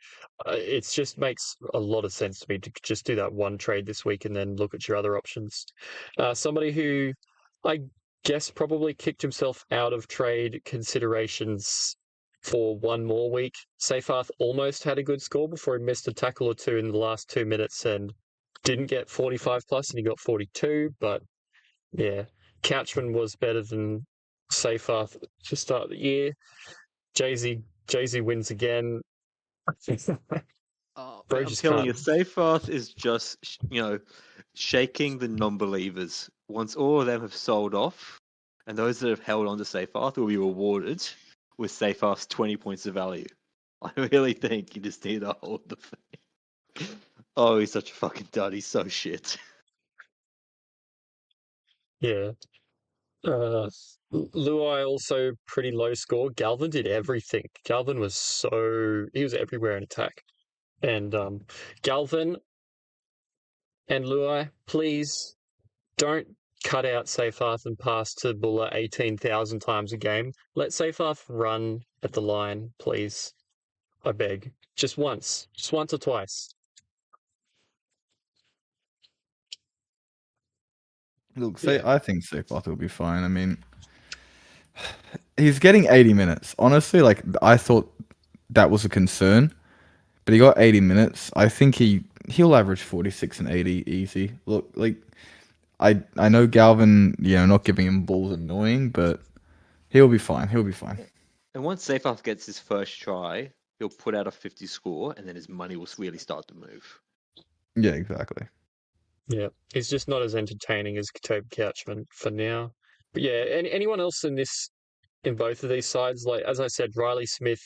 it just makes a lot of sense to me to just do that one trade this week and then look at your other options. Somebody who I guess probably kicked himself out of trade considerations for one more week. Seyfarth almost had a good score before he missed a tackle or two in the last 2 minutes and didn't get 45 plus and he got 42, but yeah. Couchman was better than Seyfarth to start the year. Jay-Z wins again. Bro I'm just telling you, can't. Seyfarth is just, shaking the non-believers. Once all of them have sold off, and those that have held on to Seyfarth will be rewarded with Seyfarth's 20 points of value. I really think you just need to hold the thing. Oh, he's such a fucking dud. He's so shit. Yeah. Luai also pretty low score. Galvin did everything. Galvin he was everywhere in attack. And Galvin and Luai, please don't cut out Seyfarth and pass to Buller 18,000 times a game. Let Seyfarth run at the line, please. I beg. Just once or twice. Look, Yeah. I think Seyfarth will be fine. I mean, he's getting 80 minutes. Honestly, like I thought that was a concern, but he got 80 minutes. I think he'll average 46 and 80 easy. Look, like I know Galvin, not giving him balls annoying, but he'll be fine. He'll be fine. And once Seyfarth gets his first try, he'll put out a 50 score, and then his money will really start to move. Yeah, exactly. Yeah. He's just not as entertaining as Toby Couchman for now. But yeah, anyone else in both of these sides, like as I said, Riley Smith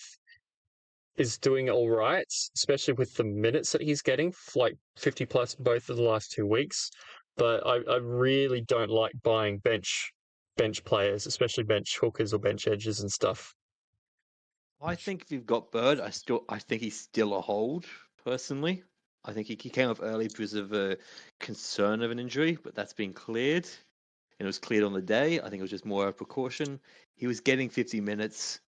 is doing all right, especially with the minutes that he's getting, like 50 plus both of the last 2 weeks. But I really don't like buying bench players, especially bench hookers or bench edges and stuff. I think if you've got Bird, I think he's still a hold, personally. I think he came off early because of a concern of an injury, but that's been cleared. And it was cleared on the day. I think it was just more a precaution. He was getting 50 minutes.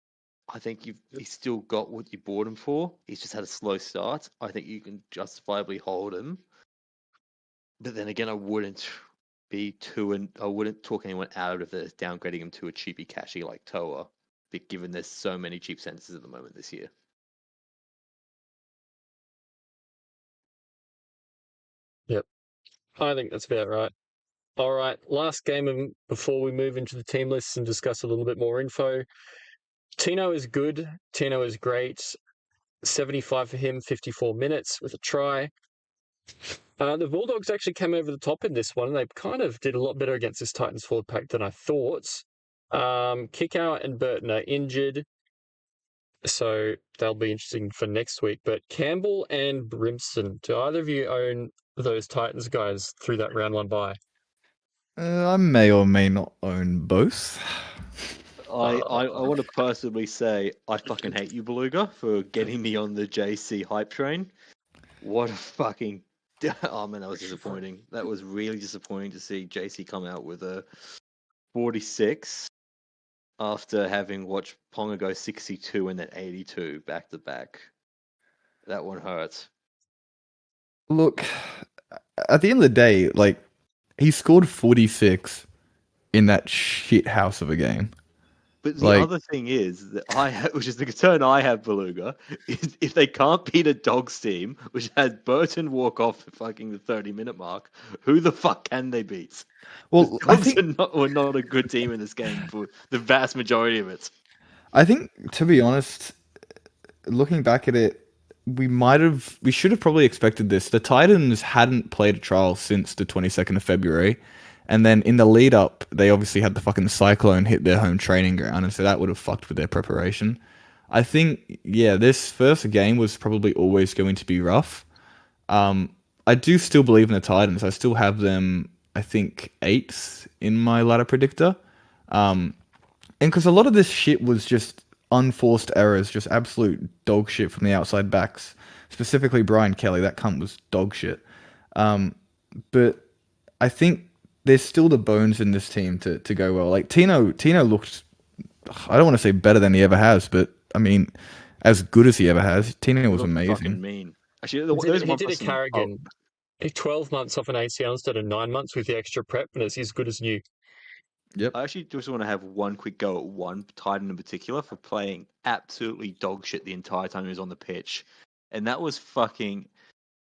I think he's still got what you bought him for. He's just had a slow start. I think you can justifiably hold him. But then again, I wouldn't talk anyone out of this, downgrading him to a cheapy cashy like Toa, given there's so many cheap sentences at the moment this year. Yep. I think that's about right. All right, last game before we move into the team lists and discuss a little bit more info. Tino is good. Tino is great. 75 for him, 54 minutes with a try. The Bulldogs actually came over the top in this one, and they kind of did a lot better against this Titans forward pack than I thought. Kickout and Burton are injured, so they'll be interesting for next week. But Campbell and Brimson, do either of you own those Titans guys through that round one bye? I may or may not own both. I want to personally say I fucking hate you, Beluga, for getting me on the JC hype train. What a fucking... Oh, man, that was disappointing. That was really disappointing to see JC come out with a 46 after having watched Ponga go 62 and then 82 back to back. That one hurts. Look, at the end of the day, like, he scored 46 in that shit house of a game. But the other thing is that which is the concern I have, Beluga, is if they can't beat a Dogs team, which has Burton walk off at fucking the 30-minute mark, who the fuck can they beat? Well, I think were not a good team in this game for the vast majority of it. I think, to be honest, looking back at it, we should have probably expected this. The Titans hadn't played a trial since the 22nd of February. And then in the lead up, they obviously had the fucking cyclone hit their home training ground, and so that would have fucked with their preparation. I think, this first game was probably always going to be rough. I do still believe in the Titans. I still have them, I think, 8th in my ladder predictor. And because a lot of this shit was just unforced errors, just absolute dog shit from the outside backs. Specifically, Brian Kelly. That cunt was dog shit. But I think there's still the bones in this team to go well. Like Tino looked, I don't want to say better than he ever has, but I mean, as good as he ever has. Tino was Looked amazing. fucking mean. Actually, He did a Carrigan. 12 months off an ACL instead of 9 months with the extra prep, and it's as good as new. Yep. I actually just want to have one quick go at one Titan in particular for playing absolutely dog shit the entire time he was on the pitch, and that was fucking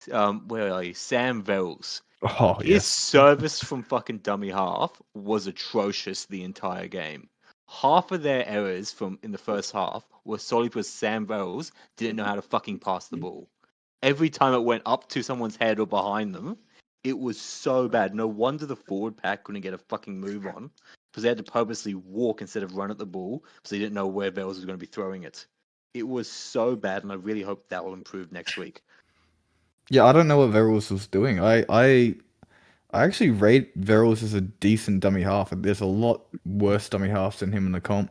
where are you, Sam Verrills. Oh, His yes. service from fucking dummy half was atrocious the entire game. Half of their errors from in the first half were solely because Sam Verrills didn't know how to fucking pass the ball. Every time it went up to someone's head or behind them, it was so bad. No wonder the forward pack couldn't get a fucking move on, because they had to purposely walk instead of run at the ball, because they didn't know where Verrills was going to be throwing it. It was so bad, and I really hope that will improve next week. Yeah, I don't know what Verrills was doing. I actually rate Verrills as a decent dummy half, and there's a lot worse dummy halves than him in the comp.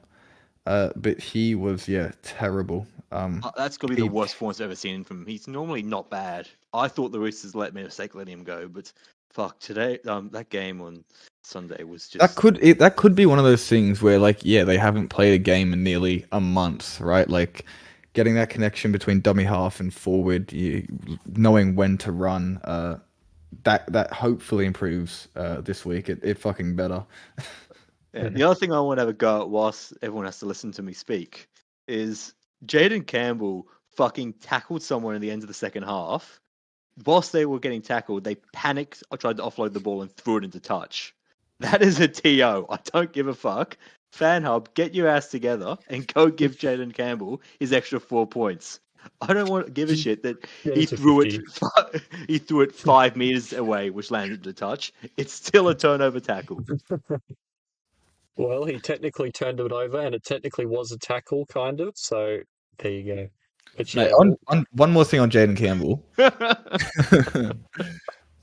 But he was, terrible. That's going to be the he- worst performance I've ever seen from him. He's normally not bad. I thought the Roosters let him go, but fuck, today, that game on Sunday was just... that could be one of those things where, like, they haven't played a game in nearly a month, right? Like, getting that connection between dummy half and forward, knowing when to run, that hopefully improves this week. It fucking better. Yeah. The other thing I want to have a go at whilst everyone has to listen to me speak is Jaden Campbell fucking tackled someone in the end of the second half. Whilst they were getting tackled, they panicked, tried to offload the ball and threw it into touch. That is a TO. I don't give a fuck. Fan Hub, get your ass together and go give Jaden Campbell his extra 4 points. I don't want to give a shit that he threw it 5 meters away, which landed the touch. It's still a turnover tackle. Well, he technically turned it over, and it technically was a tackle, kind of. So there you go. But Mate, yeah, on one more thing on Jaden Campbell.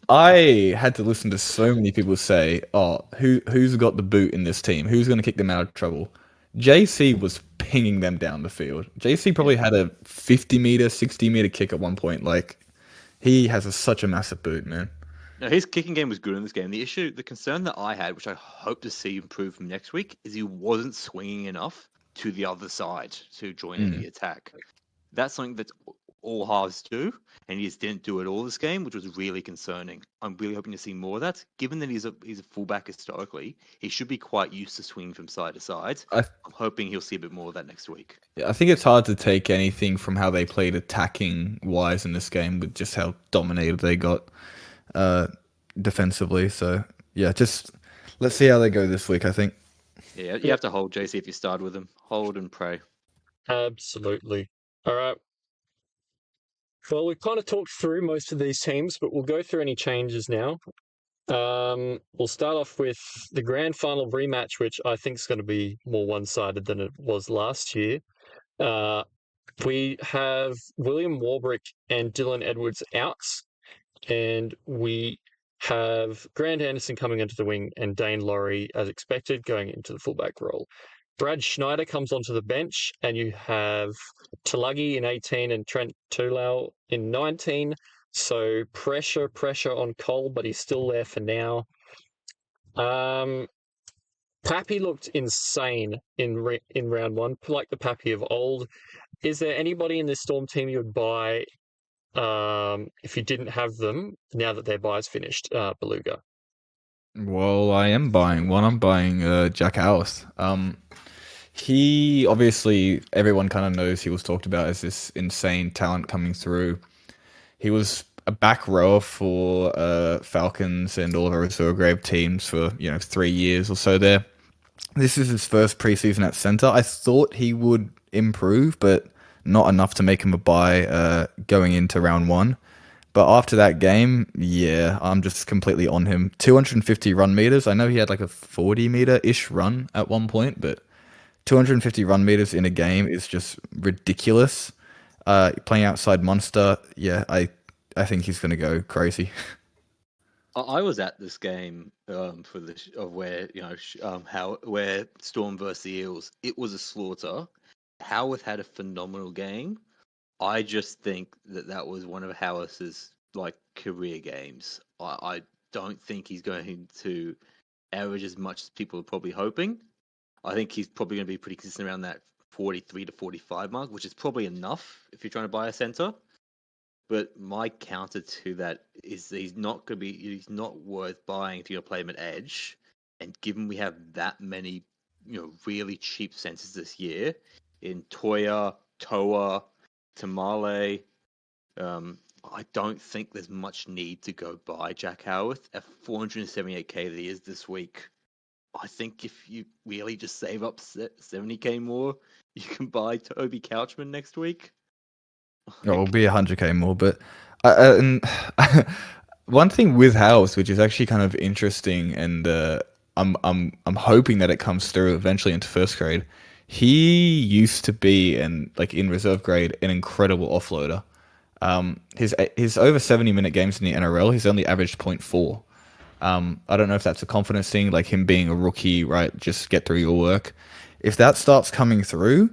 I had to listen to so many people say, "Oh, who's got the boot in this team? Who's going to kick them out of trouble?" JC was pinging them down the field. JC probably had a 50-meter, 60-meter kick at one point. Like, he has such a massive boot, man. No, his kicking game was good in this game. The concern that I had, which I hope to see improve from next week, is he wasn't swinging enough to the other side to join in the attack. That's something that all halves do, and he just didn't do it all this game, which was really concerning. I'm really hoping to see more of that. Given that he's a fullback historically, he should be quite used to swinging from side to side. I'm hoping he'll see a bit more of that next week. I think it's hard to take anything from how they played attacking wise in this game with just how dominated they got defensively. So yeah, just let's see how they go this week, I think. Yeah, you have to hold JC if you start with him. Hold and pray. absolutely. All right. Well, we've kind of talked through most of these teams, but we'll go through any changes now. We'll start off with the grand final rematch, which I think is going to be more one-sided than it was last year. We have William Warbrick and Dylan Edwards outs, and we have Grant Anderson coming into the wing and Dane Laurie, as expected, going into the fullback role. Brad Schneider comes onto the bench, and you have Tulagi in 18 and Trent Tulau in 19. So pressure on Cole, but he's still there for now. Pappy looked insane in round one, like the Pappy of old. Is there anybody in this Storm team you would buy if you didn't have them now that their buy's finished, Beluga? Well, I am buying one. I'm buying Jack Alice. He obviously, everyone kind of knows he was talked about as this insane talent coming through. He was a back rower for Falcons and all of our reserve grade teams for 3 years or so there. This is his first preseason at center. I thought he would improve, but not enough to make him a buy going into round one. But after that game, I'm just completely on him. 250 run meters. I know he had like a 40-meter-ish run at one point, but 250 run meters in a game is just ridiculous. Playing outside Munster, I think he's going to go crazy. I was at this game for of where where Storm versus the Eels. It was a slaughter. Howarth had a phenomenal game. I just think that was one of Howarth's like career games. I don't think he's going to average as much as people are probably hoping. I think he's probably going to be pretty consistent around that 43 to 45 mark, which is probably enough if you're trying to buy a center. But my counter to that is that he's not worth buying if you're going to play him at edge. And given we have that many, really cheap centers this year in Toya, Toa, Tamale, I don't think there's much need to go buy Jack Howarth at 478k that he is this week. I think if you really just save up 70k more, you can buy Toby Couchman next week. It'll be 100k more, but and one thing with House, which is actually kind of interesting, and I'm hoping that it comes through eventually into first grade. He used to be in reserve grade an incredible offloader. His over 70-minute games in the NRL, he's only averaged 0.4. I don't know if that's a confidence thing, like him being a rookie, right? Just get through your work. If that starts coming through,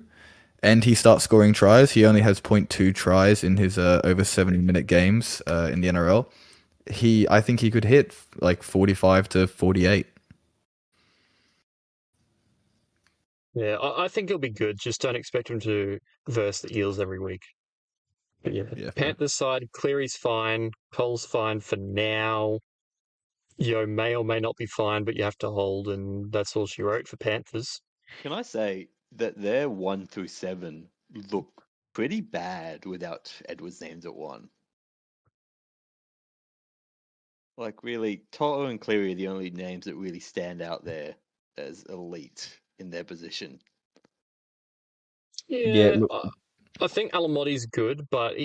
and he starts scoring tries. He only has 0.2 tries in his over 70-minute games in the NRL. I think he could hit like 45 to 48. Yeah, I think he'll be good. Just don't expect him to verse the Eels every week. But yeah, Yeah, fair. Panthers side, Cleary's fine, Cole's fine for now. May or may not be fine, but you have to hold, and that's all she wrote for Panthers. Can I say that their 1 through 7 look pretty bad without Edwards' names at 1? Like, really, Toto and Cleary are the only names that really stand out there as elite in their position. Yeah, Yeah, look, I think Alamotti's good, but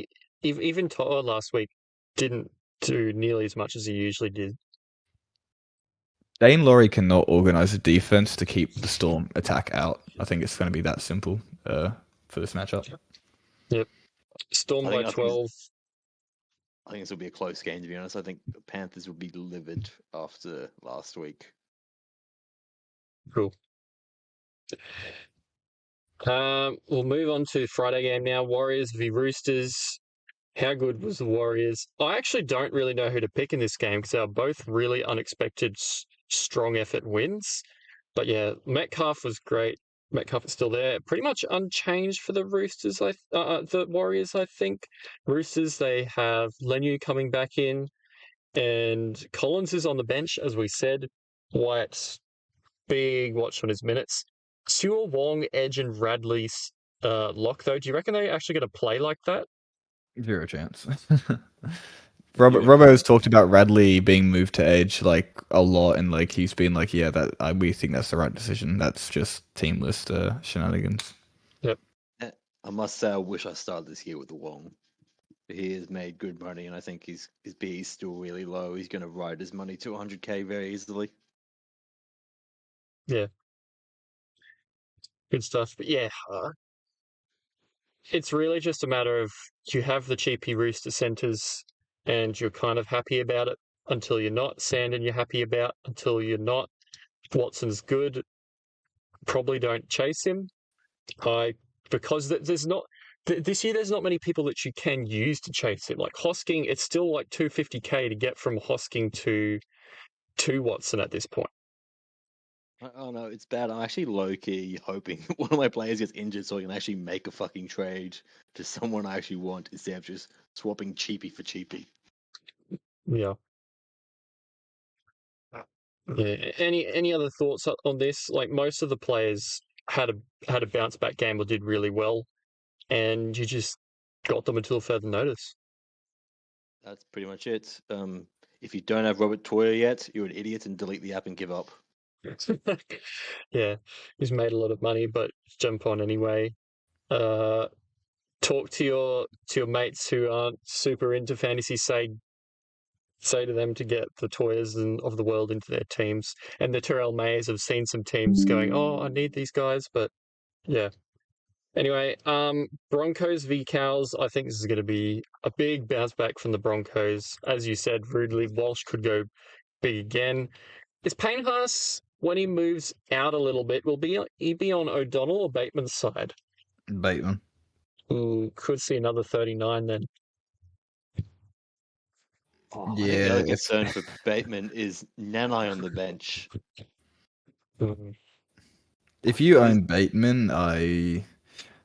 even Toa last week didn't do nearly as much as he usually did. Dane Laurie cannot organize a defense to keep the Storm attack out. I think it's going to be that simple for this matchup. Yep. Storm by I think 12. I think this will be a close game, to be honest. I think the Panthers will be livid after last week. Cool. We'll move on to Friday game now. Warriors v Roosters. How good was the Warriors? I actually don't really know who to pick in this game because they are both really unexpected, strong effort wins. But yeah, Metcalf was great. Metcalf is still there, pretty much unchanged for the Roosters. The Warriors, I think. Roosters, they have Lenu coming back in, and Collins is on the bench, as we said. White's big watch on his minutes. Sewell, Wong, Edge, and Radley's lock, though. Do you reckon they're actually going to play like that? Zero chance. Robbo's talked about Radley being moved to edge like a lot, and like he's been like, yeah, we think that's the right decision. That's just team list shenanigans. Yep. I must say, I wish I started this year with the Wong. He has made good money, and I think his B is still really low. He's going to ride his money to 100k very easily. Yeah. Good stuff. But yeah, it's really just a matter of you have the cheapy Rooster centres and you're kind of happy about it until you're not. Sandon you're happy about until you're not. Watson's good. Probably don't chase him. Because there's not this year there's not many people that you can use to chase him. Like Hosking, it's still like 250k to get from Hosking to Watson at this point. Oh no, it's bad. I'm actually low key hoping one of my players gets injured so I can actually make a fucking trade to someone I actually want instead of just swapping cheapy for cheapy. Yeah. Yeah. Any other thoughts on this? Like most of the players had a bounce back game or did really well, and you just got them until further notice. That's pretty much it. If you don't have Robert Toyer yet, you're an idiot and delete the app and give up. Yeah, he's made a lot of money, but jump on anyway. Talk to your mates who aren't super into fantasy. Say to them to get the Toyas of the world into their teams. And the Terrell Mayers have seen some teams going, "Oh, I need these guys," but yeah, Anyway, Broncos v Cows. I think this is going to be a big bounce back from the Broncos. As you said, Rudely, Walsh could go big again. Is Payne Haas, when he moves out a little bit, will he be on O'Donnell or Bateman's side? Bateman. Could see another 39 then. Oh, I think Yeah, the other if- concern for Bateman is Nanai on the bench. Mm. If you own Bateman,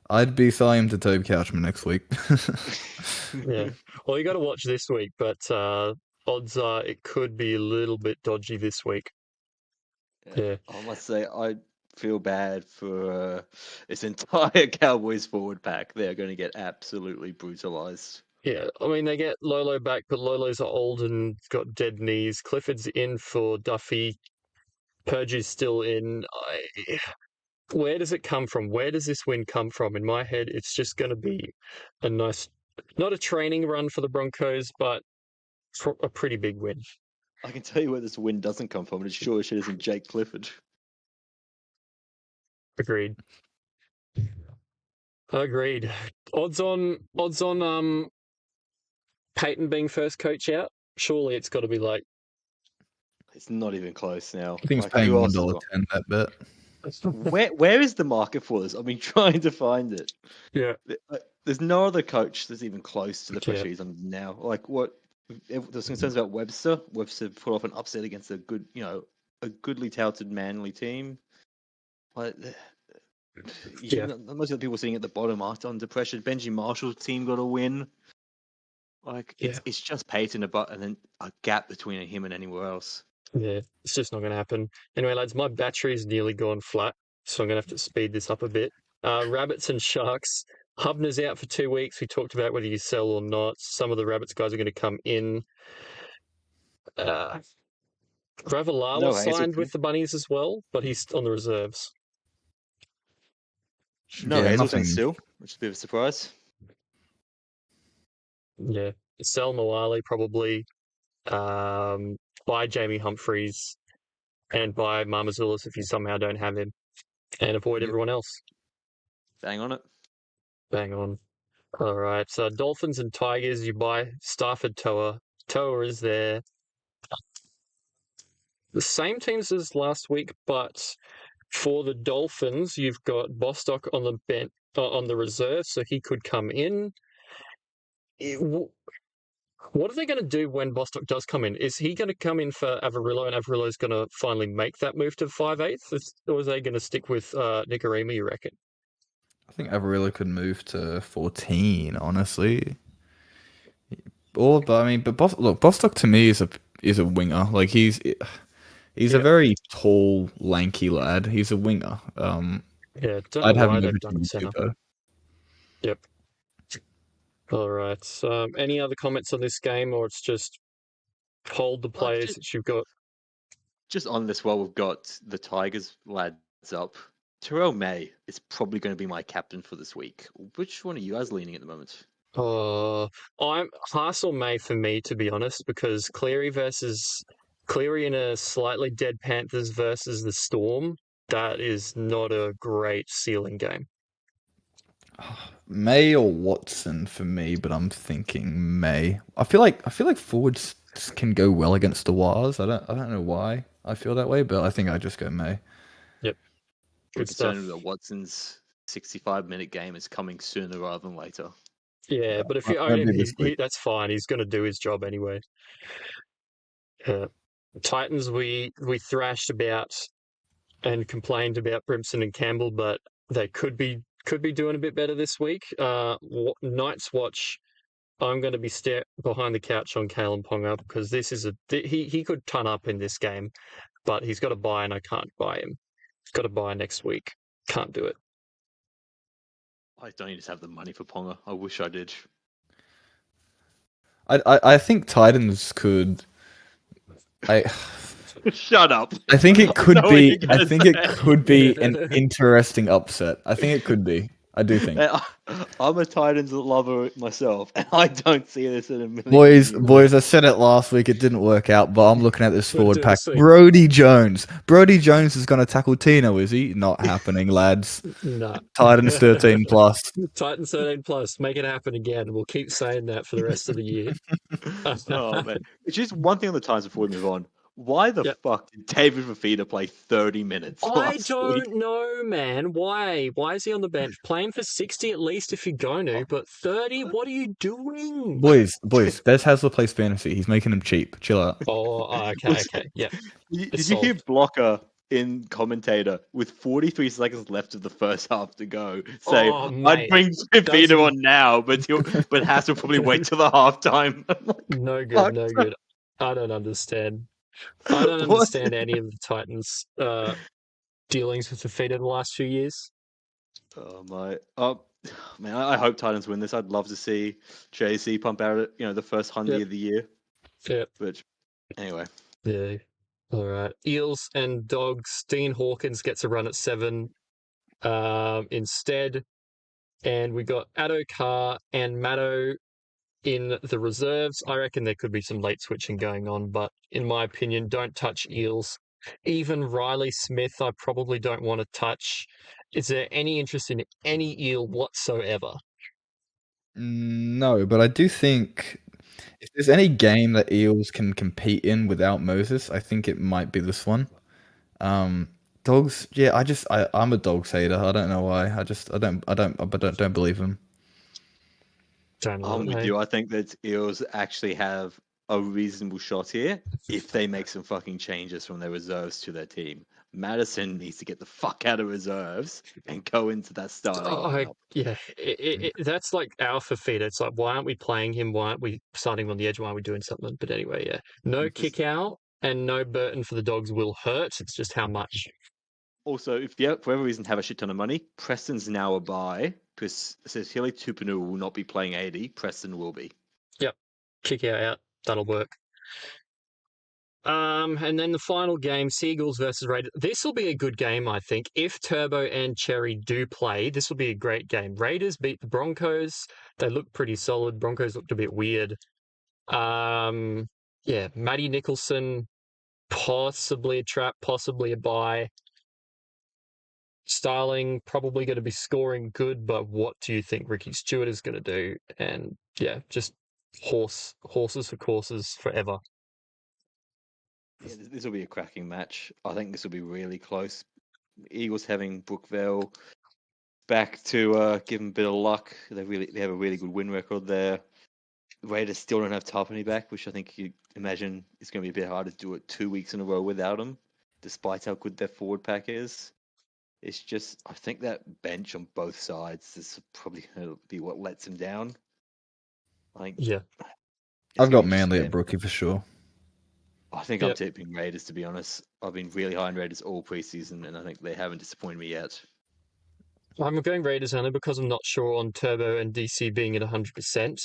I'd be selling him to Toby Couchman next week. Yeah. Well, you got to watch this week, but odds are it could be a little bit dodgy this week. Yeah. I must say, I feel bad for this entire Cowboys forward pack. They're going to get absolutely brutalized. Yeah, I mean, they get Lolo back, but Lolo's old and got dead knees. Clifford's in for Duffy. Purdue's still in. Where does it come from? Where does this win come from? In my head, it's just going to be a nice, not a training run for the Broncos, but a pretty big win. I can tell you where this win doesn't come from, and it sure as shit isn't Jake Clifford. Agreed. Odds on Peyton being first coach out. Surely it's got to be like It's not even close now. I think it's Like, paying who else has $1.10 that bet. where is the market for this? I've been trying to find it. Yeah. There's no other coach that's even close to the Yeah. pressure he's under now. Like what? There's concerns about Webster. Webster put off an upset against a good, a goodly touted Manly team. Like, most of the people sitting at the bottom aren't under pressure. Benji Marshall's team got a win. Like it's just Peyton and then a gap between him and anywhere else. Yeah, it's just not going to happen. Anyway, lads, my battery's nearly gone flat, so I'm going to have to speed this up a bit. Rabbits and Sharks. Hubner's out for 2 weeks. We talked about whether you sell or not. Some of the Rabbits guys are going to come in. Ravalawa No, signed with the Bunnies as well, but he's on the reserves. No, Yeah, Hazelton nothing. still, which is a bit of a surprise. Yeah, sell Moale probably. Buy Jamie Humphreys and buy Marmazulis if you somehow don't have him, and avoid everyone else. Bang on it. Bang on. All right. So Dolphins and Tigers, you buy Stafford Toa. Toa is there. The same teams as last week, but for the Dolphins, you've got Bostock on the bench, on the reserve, so he could come in. What are they going to do when Bostock does come in? Is he going to come in for Averillo, and Averillo's going to finally make that move to 5/8, or are they going to stick with Nicarima, you reckon? I think Averillo could move to 14, honestly. But Bostock to me is a winger. Like he's a very tall, lanky lad. He's a winger. Yeah, don't I'd know have why him they've over done to centre. Tupou. Yep. All right. Any other comments on this game, or it's just hold the players that you've got? Just on this, while we've got the Tigers lads up, Terrell May is probably going to be my captain for this week. Which one are you guys leaning at the moment? I'm Haas or May for me, to be honest, because Cleary in a slightly dead Panthers versus the Storm, that is not a great ceiling game. May or Watson for me, but I'm thinking May. I feel like forwards can go well against the Wars. I don't know why I feel that way, but I think I just go May. Yep. We're Good stuff. concerned that Watson's 65-minute game is coming sooner rather than later. Yeah, but if you own him, that's fine. He's going to do his job anyway. Titans, we thrashed about and complained about Brimson and Campbell, but they could be doing a bit better this week. Night's watch. I'm going to be behind the couch on Kalen Ponga because this is he could ton up in this game, but he's got to buy and I can't buy him. He's got to buy next week. Can't do it. I don't just have the money for Ponga. I wish I did. I think Titans could. Shut up. I think it could know what be. you're gonna I think say. it could be an interesting upset. I think it could be. I do think. I'm a Titans lover myself, and I don't see this in a million Boys, years. I said it last week. It didn't work out, but I'm looking at this We'll forward do pack. this week. Brody Jones. Brody Jones is going to tackle Tino, is he? Not happening, lads. No. Titans 13 plus. Titans 13 plus. Make it happen again. We'll keep saying that for the rest of the year. Oh man, it's just one thing on the Titans before we move on. Why the Yep. fuck did David Fafita play 30 minutes I last week? don't know, man. Why? Why is he on the bench? Playing for 60 at least if you're going to, but 30? What are you doing? Boys, Des Hasler plays fantasy. He's making him cheap. Chill out. Oh, okay. Yeah. Did you hear Blocker in commentator with 43 seconds left of the first half to go say, Oh, I'd mate, bring Fafita on now, but Haas will probably wait till the halftime. No good, Fuck. no good. I don't understand. I don't What? understand any of the Titans' dealings with the feet in the last few years. Oh my! Oh man, I hope Titans win this. I'd love to see JC pump out, the first 100 of the year. Yep. But anyway, Yeah. All right. Eels and Dogs. Dean Hawkins gets a run at 7 instead. And we got Addo Carr and Maddo in the reserves. I reckon there could be some late switching going on, but in my opinion, don't touch Eels. Even Riley Smith, I probably don't want to touch. Is there any interest in any eel whatsoever? No, but I do think if there's any game that Eels can compete in without Moses, I think it might be this one. Dogs, yeah, I'm a Dogs hater. I don't know why. I don't believe him. Don't know. I'm with you. I think that Eels actually have a reasonable shot here if they make some fucking changes from their reserves to their team. Madison needs to get the fuck out of reserves and go into that starting lineup. Yeah, that's like our Fafita. It's like, why aren't we playing him? Why aren't we starting on the edge? Why aren't we doing something? But anyway, yeah, no kick out and no Burton for the Dogs will hurt. It's just how much. Also, if you, for whatever reason, have a shit ton of money, Preston's now a buy because Cecilia Tupanu will not be playing 80. Preston will be. Yep, kick out. That'll work. And then the final game, Seagulls versus Raiders. This will be a good game, I think. If Turbo and Cherry do play, this will be a great game. Raiders beat the Broncos. They look pretty solid. Broncos looked a bit weird. Yeah, Matty Nicholson, possibly a trap, possibly a buy. Starling probably going to be scoring good, but what do you think Ricky Stewart is going to do? And yeah, just horses for courses forever. Yeah, this will be a cracking match. I think this will be really close. Eagles having Brookvale back to give them a bit of luck. They have a really good win record there. Raiders still don't have Tarpany back, which I think you imagine it's going to be a bit hard to do it 2 weeks in a row without him, despite how good their forward pack is. It's just, I think that bench on both sides is probably going to be what lets him down. Yeah. I've got Manly at Brookie for sure. I think I'm tipping Raiders, to be honest. I've been really high on Raiders all preseason, and I think they haven't disappointed me yet. I'm going Raiders only because I'm not sure on Turbo and DC being at 100%.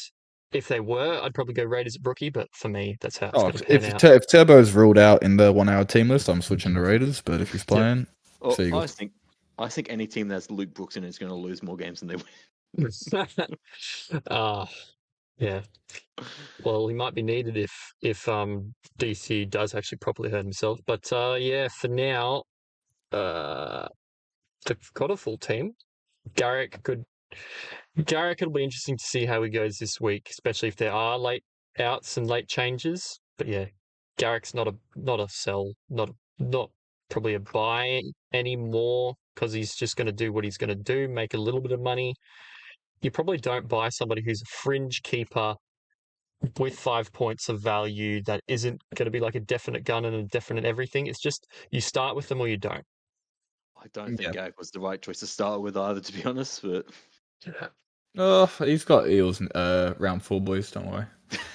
If they were, I'd probably go Raiders at Brookie, but for me, that's how it's going to pan out. If Turbo's ruled out in the 1 hour team list, I'm switching to Raiders, but if he's playing, Seagulls. I think any team that's Luke Brooks in is going to lose more games than they win. Yeah. Well, he might be needed if DC does actually properly hurt himself. But yeah, for now, they've got a full team. Garrick, it'll be interesting to see how he goes this week, especially if there are late outs and late changes. But yeah, Garrick's not a sell, not probably a buy anymore because he's just going to do what he's going to do, make a little bit of money. You probably don't buy somebody who's a fringe keeper with 5 points of value that isn't going to be like a definite gun and a definite everything. It's just you start with them or you don't. I don't think Garrick was the right choice to start with either, to be honest. But oh, he's got Eels round 4, boys. Don't worry.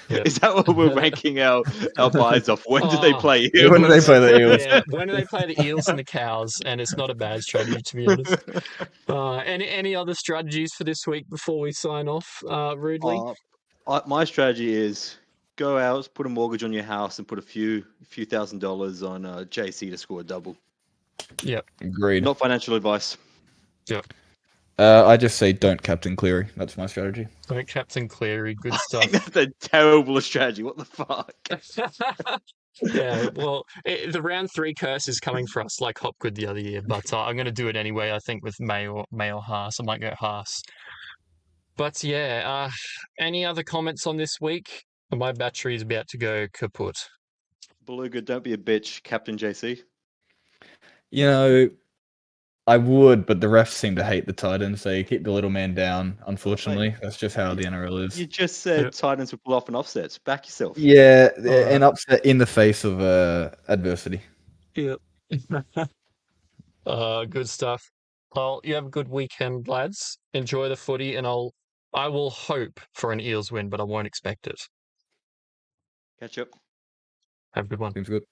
Yep. Is that what we're ranking our buys off? When do they play Eels? When do they play the Eels? Yeah, when do they play the Eels and the Cows? And it's not a bad strategy, to be honest. Any other strategies for this week before we sign off, Rudely? My strategy is go out, put a mortgage on your house, and put a few $1,000s on JC to score a double. Yep. Agreed. Not financial advice. Yep. I just say don't captain Cleary. That's my strategy. Don't Captain Cleary, good I stuff. think that's a terrible strategy. What the fuck? Yeah, well, the round 3 curse is coming for us like Hopgood the other year, but I'm going to do it anyway. I think with May or Haas, I might go Haas. But yeah, any other comments on this week? My battery is about to go kaput. Beluga, don't be a bitch. Captain JC. You know, I would, but the refs seem to hate the Titans. They keep the little man down, unfortunately. That's just how the NRL is. You just said Yep. Titans will pull off an offset. Back yourself. Yeah, Alright. an upset in the face of adversity. Yep. Good stuff. Well, you have a good weekend, lads. Enjoy the footy, and I will hope for an Eels win, but I won't expect it. Catch up. Have a good one. Seems good.